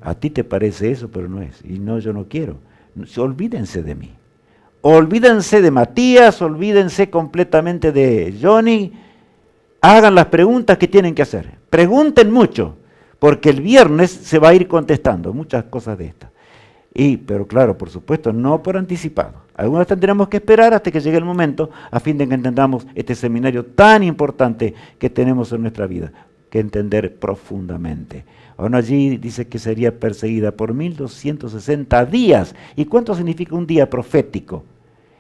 a ti te parece eso, pero no es. Y no, yo no quiero. Olvídense de mí. Olvídense de Matías, olvídense completamente de Johnny. Hagan las preguntas que tienen que hacer. Pregunten mucho, porque el viernes se va a ir contestando muchas cosas de estas. Pero claro, por supuesto, no por anticipado. Algunas tendremos que esperar hasta que llegue el momento a fin de que entendamos este seminario tan importante que tenemos en nuestra vida, que entender profundamente. Aún allí dice que sería perseguida por 1260 días. ¿Y cuánto significa un día profético?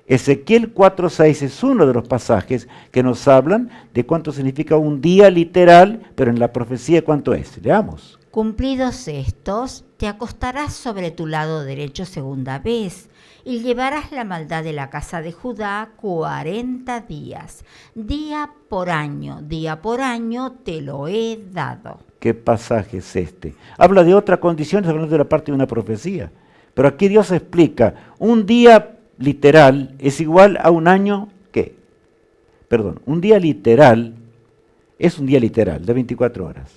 Ezequiel 4:6 es uno de los pasajes que nos hablan de cuánto significa un día literal, pero en la profecía cuánto es. Leamos. Cumplidos estos, te acostarás sobre tu lado derecho segunda vez, y llevarás la maldad de la casa de Judá 40 días. Día por año te lo he dado. ¿Qué pasaje es este? Habla de otra condición, hablando de la parte de una profecía. Pero aquí Dios explica, un día literal es igual a un año, ¿qué? Perdón, un día literal es un día literal de 24 horas.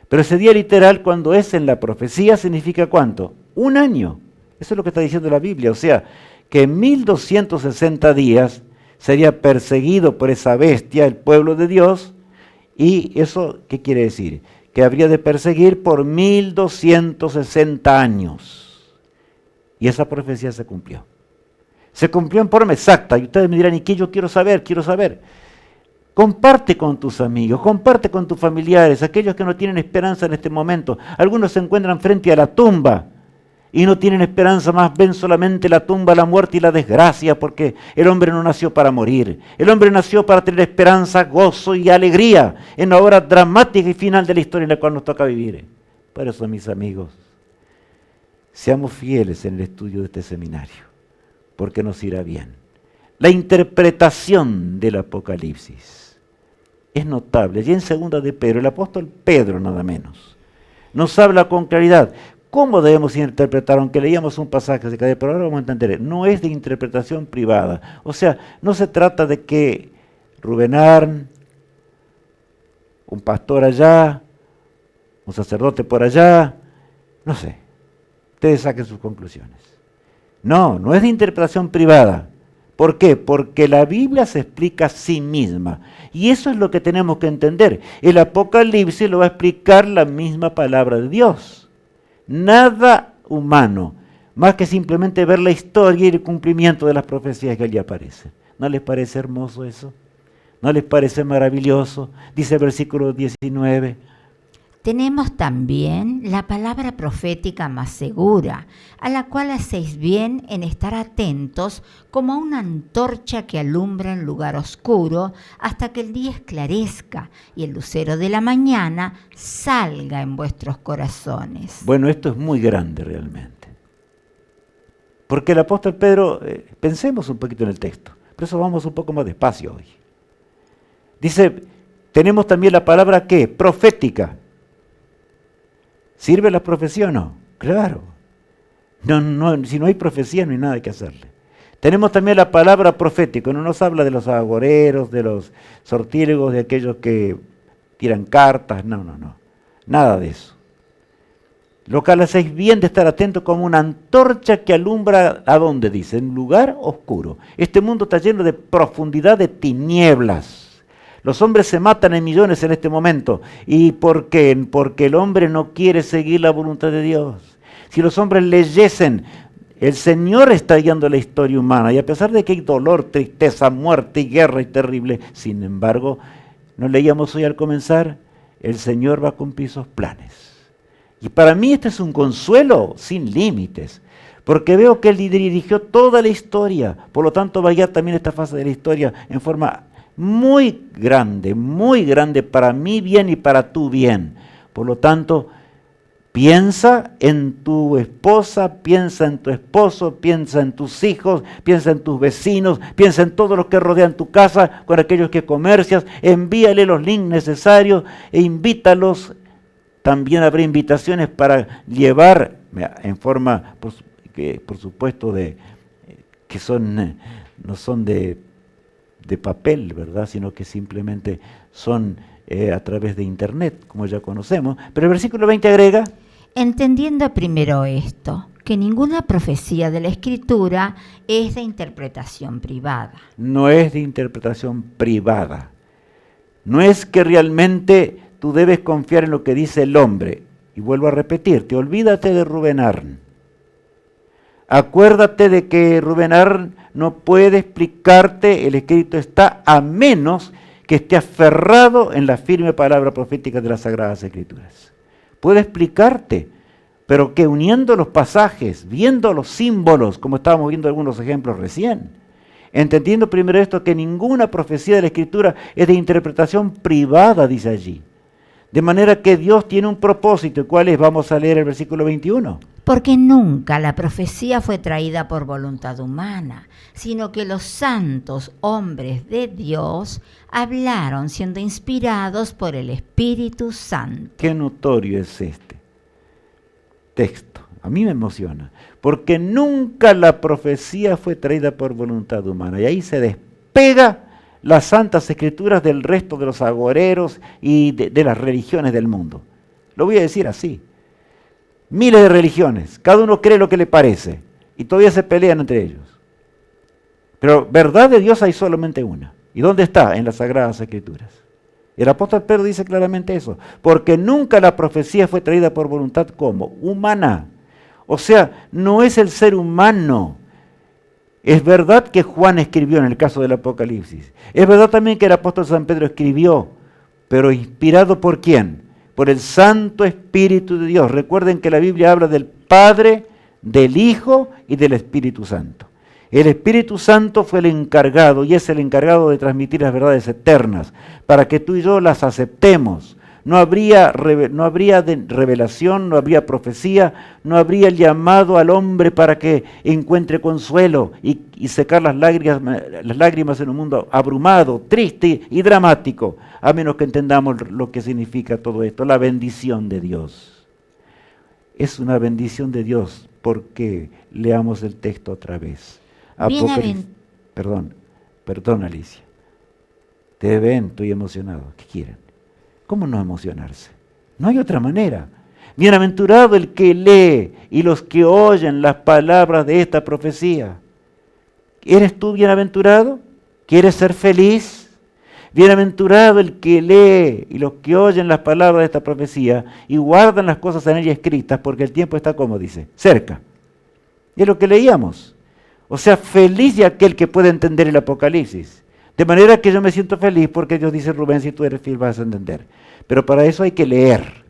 Pero ese día literal, cuando es en la profecía, significa ¿cuánto? Un año. Eso es lo que está diciendo la Biblia. O sea, que en 1260 días sería perseguido por esa bestia el pueblo de Dios. ¿Y eso qué quiere decir? Que habría de perseguir por 1260 años. Y esa profecía se cumplió. Se cumplió en forma exacta. Y ustedes me dirán, ¿y qué yo quiero saber? Quiero saber. Comparte con tus amigos, comparte con tus familiares, aquellos que no tienen esperanza en este momento. Algunos se encuentran frente a la tumba y no tienen esperanza, más ven solamente la tumba, la muerte y la desgracia, porque el hombre no nació para morir. El hombre nació para tener esperanza, gozo y alegría en la hora dramática y final de la historia en la cual nos toca vivir. Por eso, mis amigos, seamos fieles en el estudio de este seminario, porque nos irá bien. La interpretación del Apocalipsis es notable. Y en segunda de Pedro, el apóstol Pedro nada menos, nos habla con claridad. ¿Cómo debemos interpretar? Aunque leíamos un pasaje de cada, pero ahora vamos a entender. No es de interpretación privada. O sea, no se trata de que Rubén Arn, un pastor allá, un sacerdote por allá, no sé, ustedes saquen sus conclusiones. No, no es de interpretación privada. ¿Por qué? Porque la Biblia se explica a sí misma. Y eso es lo que tenemos que entender. El Apocalipsis lo va a explicar la misma palabra de Dios. Nada humano, más que simplemente ver la historia y el cumplimiento de las profecías que allí aparecen. ¿No les parece hermoso eso? ¿No les parece maravilloso? Dice el versículo 19. Tenemos también la palabra profética más segura, a la cual hacéis bien en estar atentos como a una antorcha que alumbra en lugar oscuro hasta que el día esclarezca y el lucero de la mañana salga en vuestros corazones. Bueno, esto es muy grande realmente. Porque el apóstol Pedro, pensemos un poquito en el texto, por eso vamos un poco más despacio hoy. Dice, tenemos también la palabra ¿qué? Profética. ¿Sirve la profecía o no? Claro. No, si no hay profecía no hay nada que hacerle. Tenemos también la palabra profético, no nos habla de los agoreros, de los sortílegos, de aquellos que tiran cartas, no, nada de eso. Lo que hacéis bien de estar atento como una antorcha que alumbra, ¿a dónde dice? En un lugar oscuro. Este mundo está lleno de profundidad de tinieblas. Los hombres se matan en millones en este momento. ¿Y por qué? Porque el hombre no quiere seguir la voluntad de Dios. Si los hombres leyesen, el Señor está guiando la historia humana, y a pesar de que hay dolor, tristeza, muerte y guerra y terrible, sin embargo, ¿no leíamos hoy al comenzar? El Señor va a cumplir sus planes. Y para mí este es un consuelo sin límites, porque veo que Él dirigió toda la historia, por lo tanto va a guiar también esta fase de la historia en forma muy grande para mi bien y para tu bien. Por lo tanto, piensa en tu esposa, piensa en tu esposo, piensa en tus hijos, piensa en tus vecinos, piensa en todos los que rodean tu casa, con aquellos que comercias, envíale los links necesarios e invítalos. También habrá invitaciones para llevar en forma, por supuesto, que no son de papel, ¿verdad? Sino que simplemente son a través de internet, como ya conocemos. Pero el versículo 20 agrega: entendiendo primero esto, que ninguna profecía de la Escritura es de interpretación privada. No es de interpretación privada. No es que realmente tú debes confiar en lo que dice el hombre. Y vuelvo a repetirte, olvídate de Rubén Arn. Acuérdate de que Rubén Arn no puede explicarte, el escrito está, a menos que esté aferrado en la firme palabra profética de las Sagradas Escrituras. Puede explicarte, pero que uniendo los pasajes, viendo los símbolos, como estábamos viendo algunos ejemplos recién, entendiendo primero esto, que ninguna profecía de la Escritura es de interpretación privada, dice allí. De manera que Dios tiene un propósito, ¿cuál es? Vamos a leer el versículo 21. Porque nunca la profecía fue traída por voluntad humana, sino que los santos hombres de Dios hablaron siendo inspirados por el Espíritu Santo. Qué notorio es este texto. A mí me emociona. Porque nunca la profecía fue traída por voluntad humana. Y ahí se despega las santas escrituras del resto de los agoreros y de las religiones del mundo. Lo voy a decir así. Miles de religiones, cada uno cree lo que le parece y todavía se pelean entre ellos. Pero verdad de Dios hay solamente una. ¿Y dónde está? En las Sagradas Escrituras. El apóstol Pedro dice claramente eso, porque nunca la profecía fue traída por voluntad como humana. O sea, no es el ser humano. Es verdad que Juan escribió en el caso del Apocalipsis. Es verdad también que el apóstol San Pedro escribió, pero inspirado ¿por quién? Por el Santo Espíritu de Dios. Recuerden que la Biblia habla del Padre, del Hijo y del Espíritu Santo. El Espíritu Santo fue el encargado y es el encargado de transmitir las verdades eternas para que tú y yo las aceptemos. No habría revelación, no habría profecía, no habría el llamado al hombre para que encuentre consuelo y secar las lágrimas en un mundo abrumado, triste y dramático, a menos que entendamos lo que significa todo esto, la bendición de Dios. Es una bendición de Dios porque leamos el texto otra vez. Perdón Alicia. Te ven, estoy emocionado. ¿Qué quieren? ¿Cómo no emocionarse? No hay otra manera. Bienaventurado el que lee y los que oyen las palabras de esta profecía. ¿Eres tú bienaventurado? ¿Quieres ser feliz? Bienaventurado el que lee y los que oyen las palabras de esta profecía y guardan las cosas en ella escritas, porque el tiempo está, como dice, cerca. Y es lo que leíamos. O sea, feliz de aquel que puede entender el Apocalipsis. De manera que yo me siento feliz porque Dios dice, Rubén, si tú eres fiel vas a entender. Pero para eso hay que leer.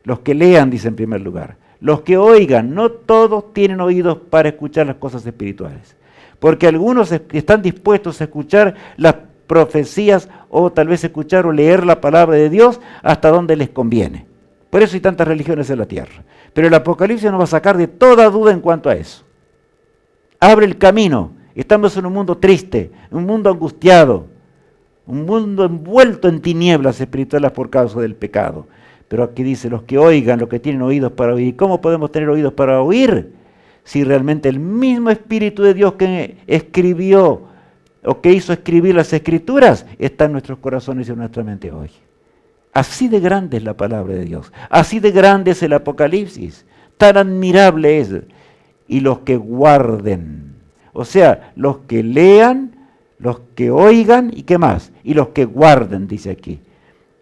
Los que lean, dice en primer lugar. Los que oigan, no todos tienen oídos para escuchar las cosas espirituales. Porque algunos están dispuestos a escuchar las profecías o tal vez escuchar o leer la palabra de Dios hasta donde les conviene. Por eso hay tantas religiones en la tierra. Pero el Apocalipsis nos va a sacar de toda duda en cuanto a eso. Abre el camino. Estamos en un mundo triste, un mundo angustiado, un mundo envuelto en tinieblas espirituales por causa del pecado. Pero aquí dice, los que oigan, los que tienen oídos para oír. ¿Cómo podemos tener oídos para oír? Si realmente el mismo Espíritu de Dios que escribió o que hizo escribir las Escrituras está en nuestros corazones y en nuestra mente hoy. Así de grande es la palabra de Dios. Así de grande es el Apocalipsis. Tan admirable es. Y los que guarden, o sea, los que lean, los que oigan y qué más, y los que guarden, dice aquí.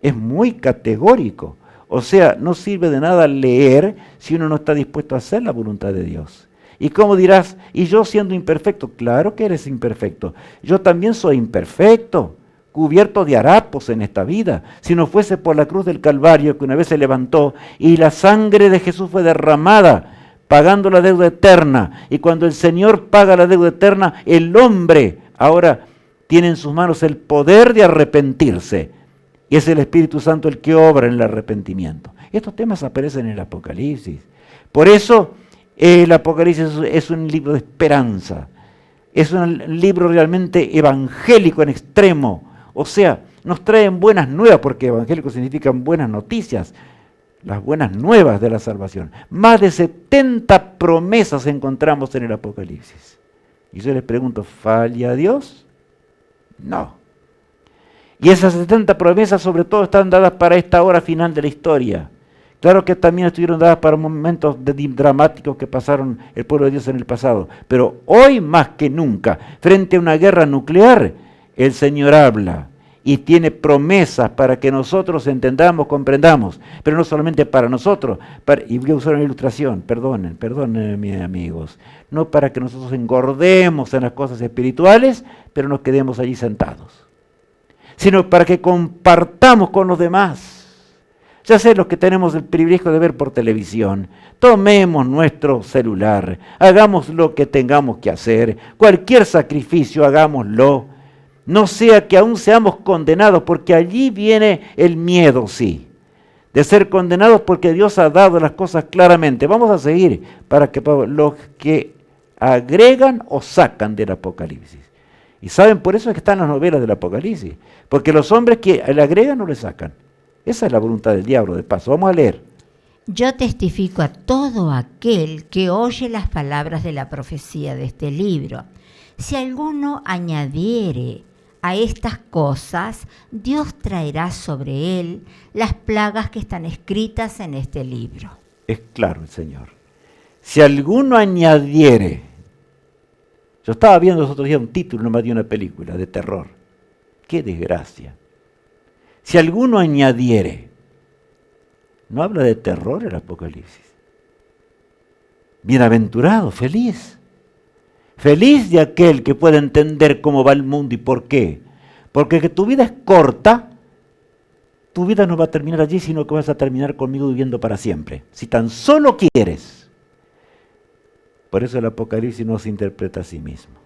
Es muy categórico. O sea, no sirve de nada leer si uno no está dispuesto a hacer la voluntad de Dios. ¿Y cómo dirás? ¿Y yo siendo imperfecto? Claro que eres imperfecto. Yo también soy imperfecto, cubierto de harapos en esta vida. Si no fuese por la cruz del Calvario que una vez se levantó y la sangre de Jesús fue derramada, pagando la deuda eterna. Y cuando el Señor paga la deuda eterna, el hombre ahora tiene en sus manos el poder de arrepentirse. Y es el Espíritu Santo el que obra en el arrepentimiento. Estos temas aparecen en el Apocalipsis. Por eso el Apocalipsis es un libro de esperanza. Es un libro realmente evangélico en extremo. O sea, nos traen buenas nuevas, porque evangélico significan buenas noticias. Las buenas nuevas de la salvación. Más de 70 promesas encontramos en el Apocalipsis. Y yo les pregunto, ¿falla Dios? No. Y esas 70 promesas sobre todo están dadas para esta hora final de la historia. Claro que también estuvieron dadas para momentos dramáticos que pasaron el pueblo de Dios en el pasado. Pero hoy más que nunca, frente a una guerra nuclear, el Señor habla. Y tiene promesas para que nosotros entendamos, comprendamos, pero no solamente para nosotros, y voy a usar una ilustración, perdónenme mis amigos, no para que nosotros engordemos en las cosas espirituales, pero nos quedemos allí sentados, sino para que compartamos con los demás. Ya sé, los que tenemos el privilegio de ver por televisión, tomemos nuestro celular, hagamos lo que tengamos que hacer, cualquier sacrificio hagámoslo. No sea que aún seamos condenados, porque allí viene el miedo, sí, de ser condenados porque Dios ha dado las cosas claramente. Vamos a seguir para que los que agregan o sacan del Apocalipsis. Y saben, por eso es que están las novelas del Apocalipsis, porque los hombres que le agregan no le sacan. Esa es la voluntad del diablo, de paso. Vamos a leer. Yo testifico a todo aquel que oye las palabras de la profecía de este libro. Si alguno añadiere a estas cosas, Dios traerá sobre él las plagas que están escritas en este libro. Es claro el Señor. Si alguno añadiere, yo estaba viendo los otros días un título nomás de una película de terror. ¡Qué desgracia! Si alguno añadiere, no habla de terror el Apocalipsis. Bienaventurado, feliz. Feliz de aquel que pueda entender cómo va el mundo y por qué. Porque que tu vida es corta, tu vida no va a terminar allí, sino que vas a terminar conmigo viviendo para siempre. Si tan solo quieres. Por eso el Apocalipsis no se interpreta a sí mismo.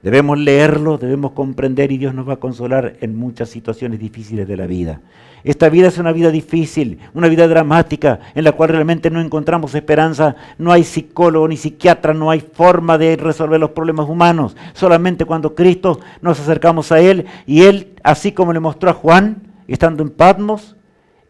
Debemos leerlo, debemos comprender y Dios nos va a consolar en muchas situaciones difíciles de la vida. Esta vida es una vida difícil, una vida dramática, en la cual realmente no encontramos esperanza, no hay psicólogo ni psiquiatra, no hay forma de resolver los problemas humanos. Solamente cuando Cristo nos acercamos a Él, y Él, así como le mostró a Juan, estando en Patmos,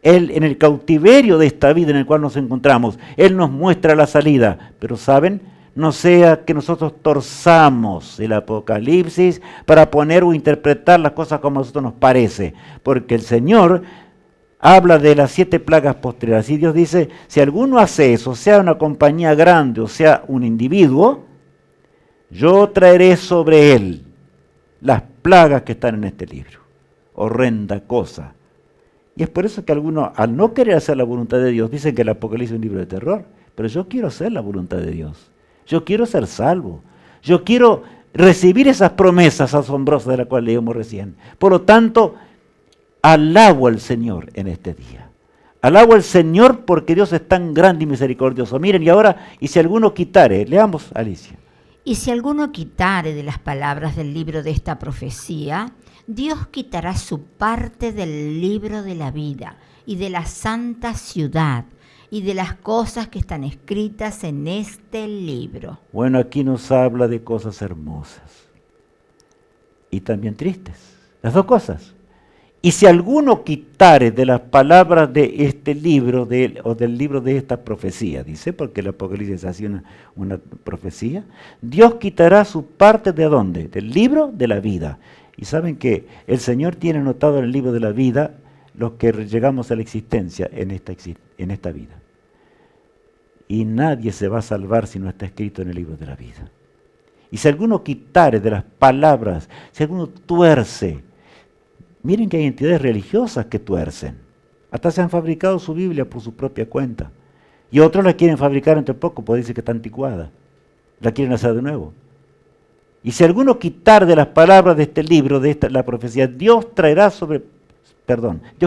Él en el cautiverio de esta vida en el cual nos encontramos, Él nos muestra la salida. Pero ¿saben? No sea que nosotros torzamos el Apocalipsis para poner o interpretar las cosas como a nosotros nos parece. Porque el Señor habla de las 7 plagas postreras. Y Dios dice, si alguno hace eso, sea una compañía grande o sea un individuo, yo traeré sobre él las plagas que están en este libro. Horrenda cosa. Y es por eso que algunos, al no querer hacer la voluntad de Dios, dicen que el Apocalipsis es un libro de terror. Pero yo quiero hacer la voluntad de Dios. Yo quiero ser salvo. Yo quiero recibir esas promesas asombrosas de las cuales leímos recién. Por lo tanto, alabo al Señor en este día. Alabo al Señor porque Dios es tan grande y misericordioso. Miren, y ahora, y si alguno quitare, leamos, Alicia. Y si alguno quitare de las palabras del libro de esta profecía, Dios quitará su parte del libro de la vida y de la santa ciudad, y de las cosas que están escritas en este libro. Bueno, aquí nos habla de cosas hermosas y también tristes, las dos cosas. Y si alguno quitare de las palabras de este libro, o del libro de esta profecía, dice, porque el Apocalipsis hace una profecía, Dios quitará su parte ¿de dónde? Del libro de la vida. Y saben que el Señor tiene anotado en el libro de la vida los que llegamos a la existencia en esta vida. Y nadie se va a salvar si no está escrito en el libro de la vida. Y si alguno quitare de las palabras, si alguno tuerce, miren que hay entidades religiosas que tuercen. Hasta se han fabricado su Biblia por su propia cuenta. Y otros la quieren fabricar entre poco, porque dicen que está anticuada. La quieren hacer de nuevo. Y si alguno quitar de las palabras de este libro, la profecía, Dios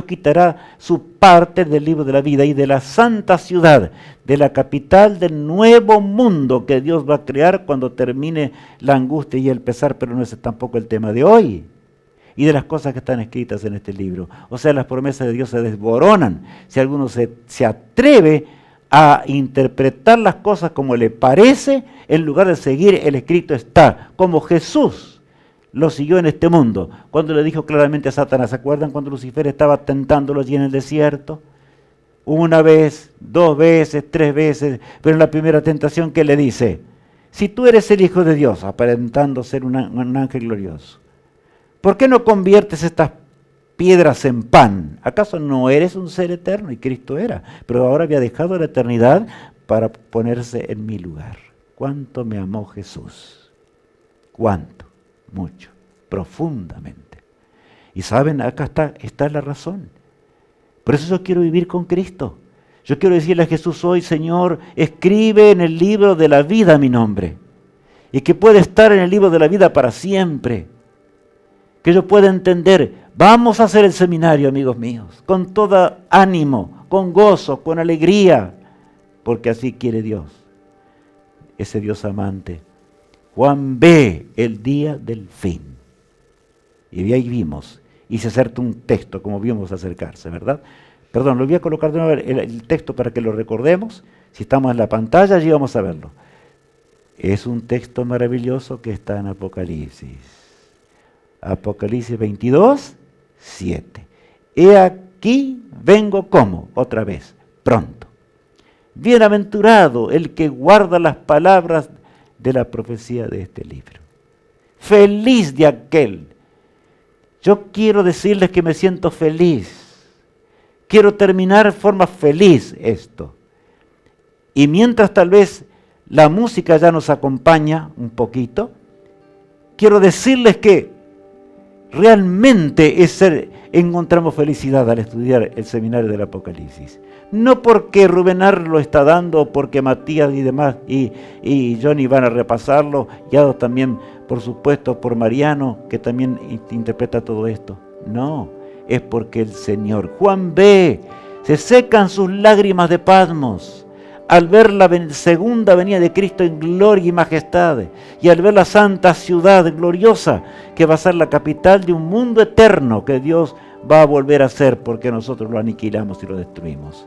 quitará su parte del libro de la vida y de la santa ciudad, de la capital del nuevo mundo que Dios va a crear cuando termine la angustia y el pesar, pero no es tampoco el tema de hoy. Y de las cosas que están escritas en este libro. O sea, las promesas de Dios se desboronan. Si alguno se atreve a interpretar las cosas como le parece, en lugar de seguir el escrito está, como Jesús lo siguió en este mundo, cuando le dijo claramente a Satanás, ¿se acuerdan cuando Lucifer estaba tentándolo allí en el desierto? Una vez, 2 veces, 3 veces, pero en la primera tentación, ¿qué le dice? Si tú eres el Hijo de Dios, aparentando ser un ángel glorioso, ¿por qué no conviertes estas piedras en pan? ¿Acaso no eres un ser eterno? Y Cristo era, pero ahora había dejado la eternidad para ponerse en mi lugar. ¿Cuánto me amó Jesús? ¿Cuánto? Mucho, profundamente. Y saben, acá está la razón. Por eso yo quiero vivir con Cristo. Yo quiero decirle a Jesús hoy, Señor, escribe en el libro de la vida mi nombre. Y que pueda estar en el libro de la vida para siempre. Que yo pueda entender, vamos a hacer el seminario, amigos míos, con todo ánimo, con gozo, con alegría, porque así quiere Dios, ese Dios amante. Juan ve el día del fin. Y ahí vimos, y se acerca un texto, como vimos acercarse, ¿verdad? Perdón, lo voy a colocar de nuevo el texto para que lo recordemos. Si estamos en la pantalla, allí vamos a verlo. Es un texto maravilloso que está en Apocalipsis. Apocalipsis 22, 7. He aquí vengo como, otra vez, pronto. Bienaventurado el que guarda las palabras de la profecía de este libro. Feliz de aquel. Yo quiero decirles que me siento feliz. Quiero terminar de forma feliz esto. Y mientras tal vez la música ya nos acompaña un poquito, quiero decirles que realmente encontramos felicidad al estudiar el seminario del Apocalipsis. No porque Rubenar lo está dando, o porque Matías y demás y Johnny van a repasarlo, guiados también, por supuesto, por Mariano, que también interpreta todo esto. No, es porque el Señor, Juan ve, se secan sus lágrimas de Patmos al ver la segunda venida de Cristo en gloria y majestad, y al ver la santa ciudad gloriosa que va a ser la capital de un mundo eterno que Dios va a volver a hacer porque nosotros lo aniquilamos y lo destruimos.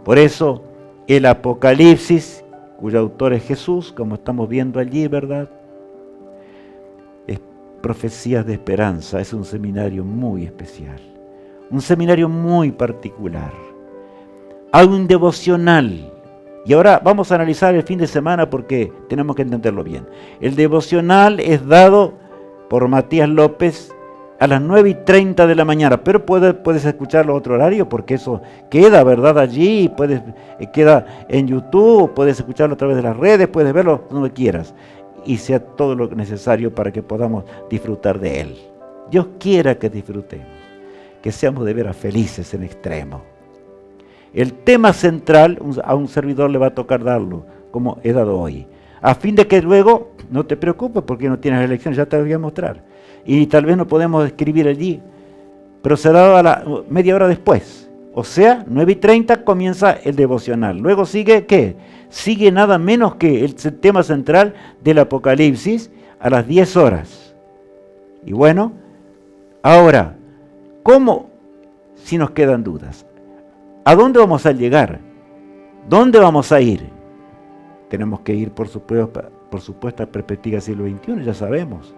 Por eso el Apocalipsis, cuyo autor es Jesús, como estamos viendo allí, ¿verdad? Es profecías de esperanza, es un seminario muy especial, un seminario muy particular. Hay un devocional. Y ahora vamos a analizar el fin de semana porque tenemos que entenderlo bien. El devocional es dado por Matías López a las 9:30 de la mañana, pero puedes escucharlo a otro horario porque eso queda, ¿verdad? Allí, queda en YouTube, puedes escucharlo a través de las redes, puedes verlo donde quieras. Y sea todo lo necesario para que podamos disfrutar de él. Dios quiera que disfrutemos, que seamos de veras felices en extremo. El tema central a un servidor le va a tocar darlo, como he dado hoy, a fin de que luego, no te preocupes porque no tienes elección, ya te voy a mostrar, y tal vez no podemos escribir allí, pero será a media hora después, o sea, 9:30 comienza el devocional, luego sigue, ¿qué? Sigue nada menos que el tema central del Apocalipsis a las 10 horas, y bueno, ahora, ¿cómo? Si nos quedan dudas. ¿A dónde vamos a llegar? ¿Dónde vamos a ir? Tenemos que ir, por supuesto, a perspectiva del siglo XXI, ya sabemos.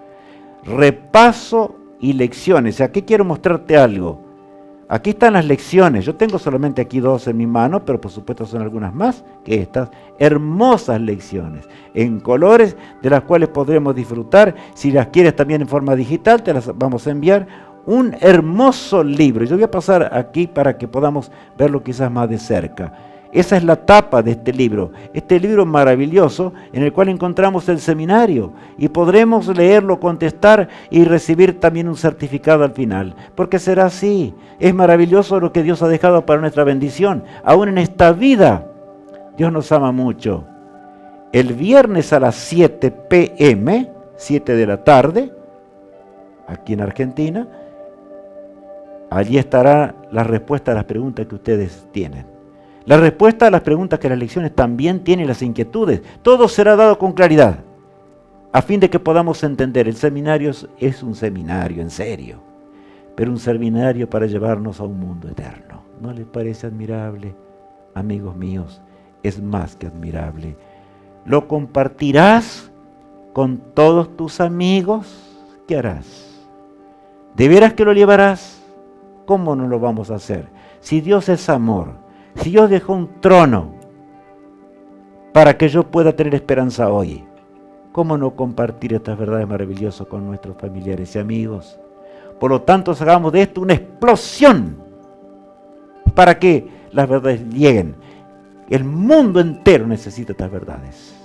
Repaso y lecciones. Aquí quiero mostrarte algo. Aquí están las lecciones. Yo tengo solamente aquí 2 en mi mano, pero por supuesto son algunas más que estas hermosas lecciones en colores de las cuales podremos disfrutar. Si las quieres también en forma digital, te las vamos a enviar. Un hermoso libro. Yo voy a pasar aquí para que podamos verlo quizás más de cerca. Esa es la tapa de este libro maravilloso en el cual encontramos el seminario y podremos leerlo, contestar y recibir también un certificado al final, porque será así. Es maravilloso lo que Dios ha dejado para nuestra bendición, aún en esta vida. Dios nos ama mucho. El viernes a las 7 p.m., 7 de la tarde, aquí en Argentina, allí estará la respuesta a las preguntas que ustedes tienen. La respuesta a las preguntas que las lecciones también tienen, las inquietudes. Todo será dado con claridad, a fin de que podamos entender. El seminario es un seminario, en serio, pero un seminario para llevarnos a un mundo eterno. ¿No les parece admirable, amigos míos? Es más que admirable. ¿Lo compartirás con todos tus amigos? ¿Qué harás? ¿De veras que lo llevarás? ¿Cómo no lo vamos a hacer? Si Dios es amor, si Dios dejó un trono para que yo pueda tener esperanza hoy, ¿cómo no compartir estas verdades maravillosas con nuestros familiares y amigos? Por lo tanto, hagamos de esto una explosión para que las verdades lleguen. El mundo entero necesita estas verdades.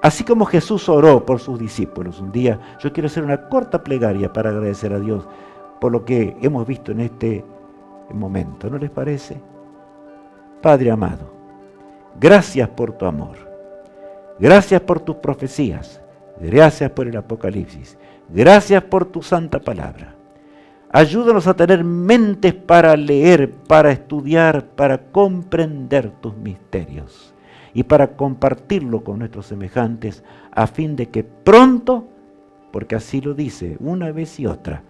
Así como Jesús oró por sus discípulos un día, yo quiero hacer una corta plegaria para agradecer a Dios por lo que hemos visto en este momento. ¿No les parece? Padre amado, gracias por tu amor, gracias por tus profecías, gracias por el Apocalipsis, gracias por tu santa palabra. Ayúdanos a tener mentes para leer, para estudiar, para comprender tus misterios y para compartirlo con nuestros semejantes a fin de que pronto, porque así lo dice una vez y otra,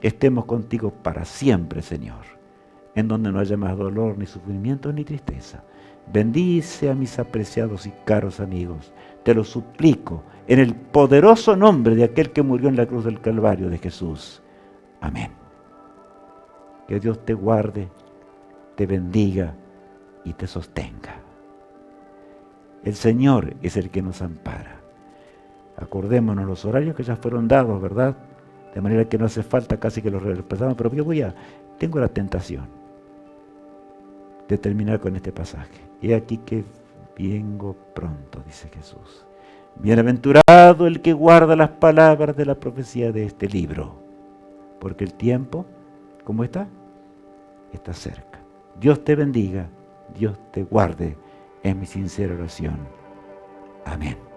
estemos contigo para siempre, Señor, en donde no haya más dolor, ni sufrimiento, ni tristeza. Bendice a mis apreciados y caros amigos, te lo suplico, en el poderoso nombre de aquel que murió en la cruz del Calvario, de Jesús. Amén. Que Dios te guarde, te bendiga y te sostenga. El Señor es el que nos ampara. Acordémonos los horarios que ya fueron dados, ¿verdad? De manera que no hace falta casi que los repasamos, pero yo tengo la tentación de terminar con este pasaje. He aquí que vengo pronto, dice Jesús. Bienaventurado el que guarda las palabras de la profecía de este libro, porque el tiempo, ¿cómo está? Está cerca. Dios te bendiga, Dios te guarde, es mi sincera oración. Amén.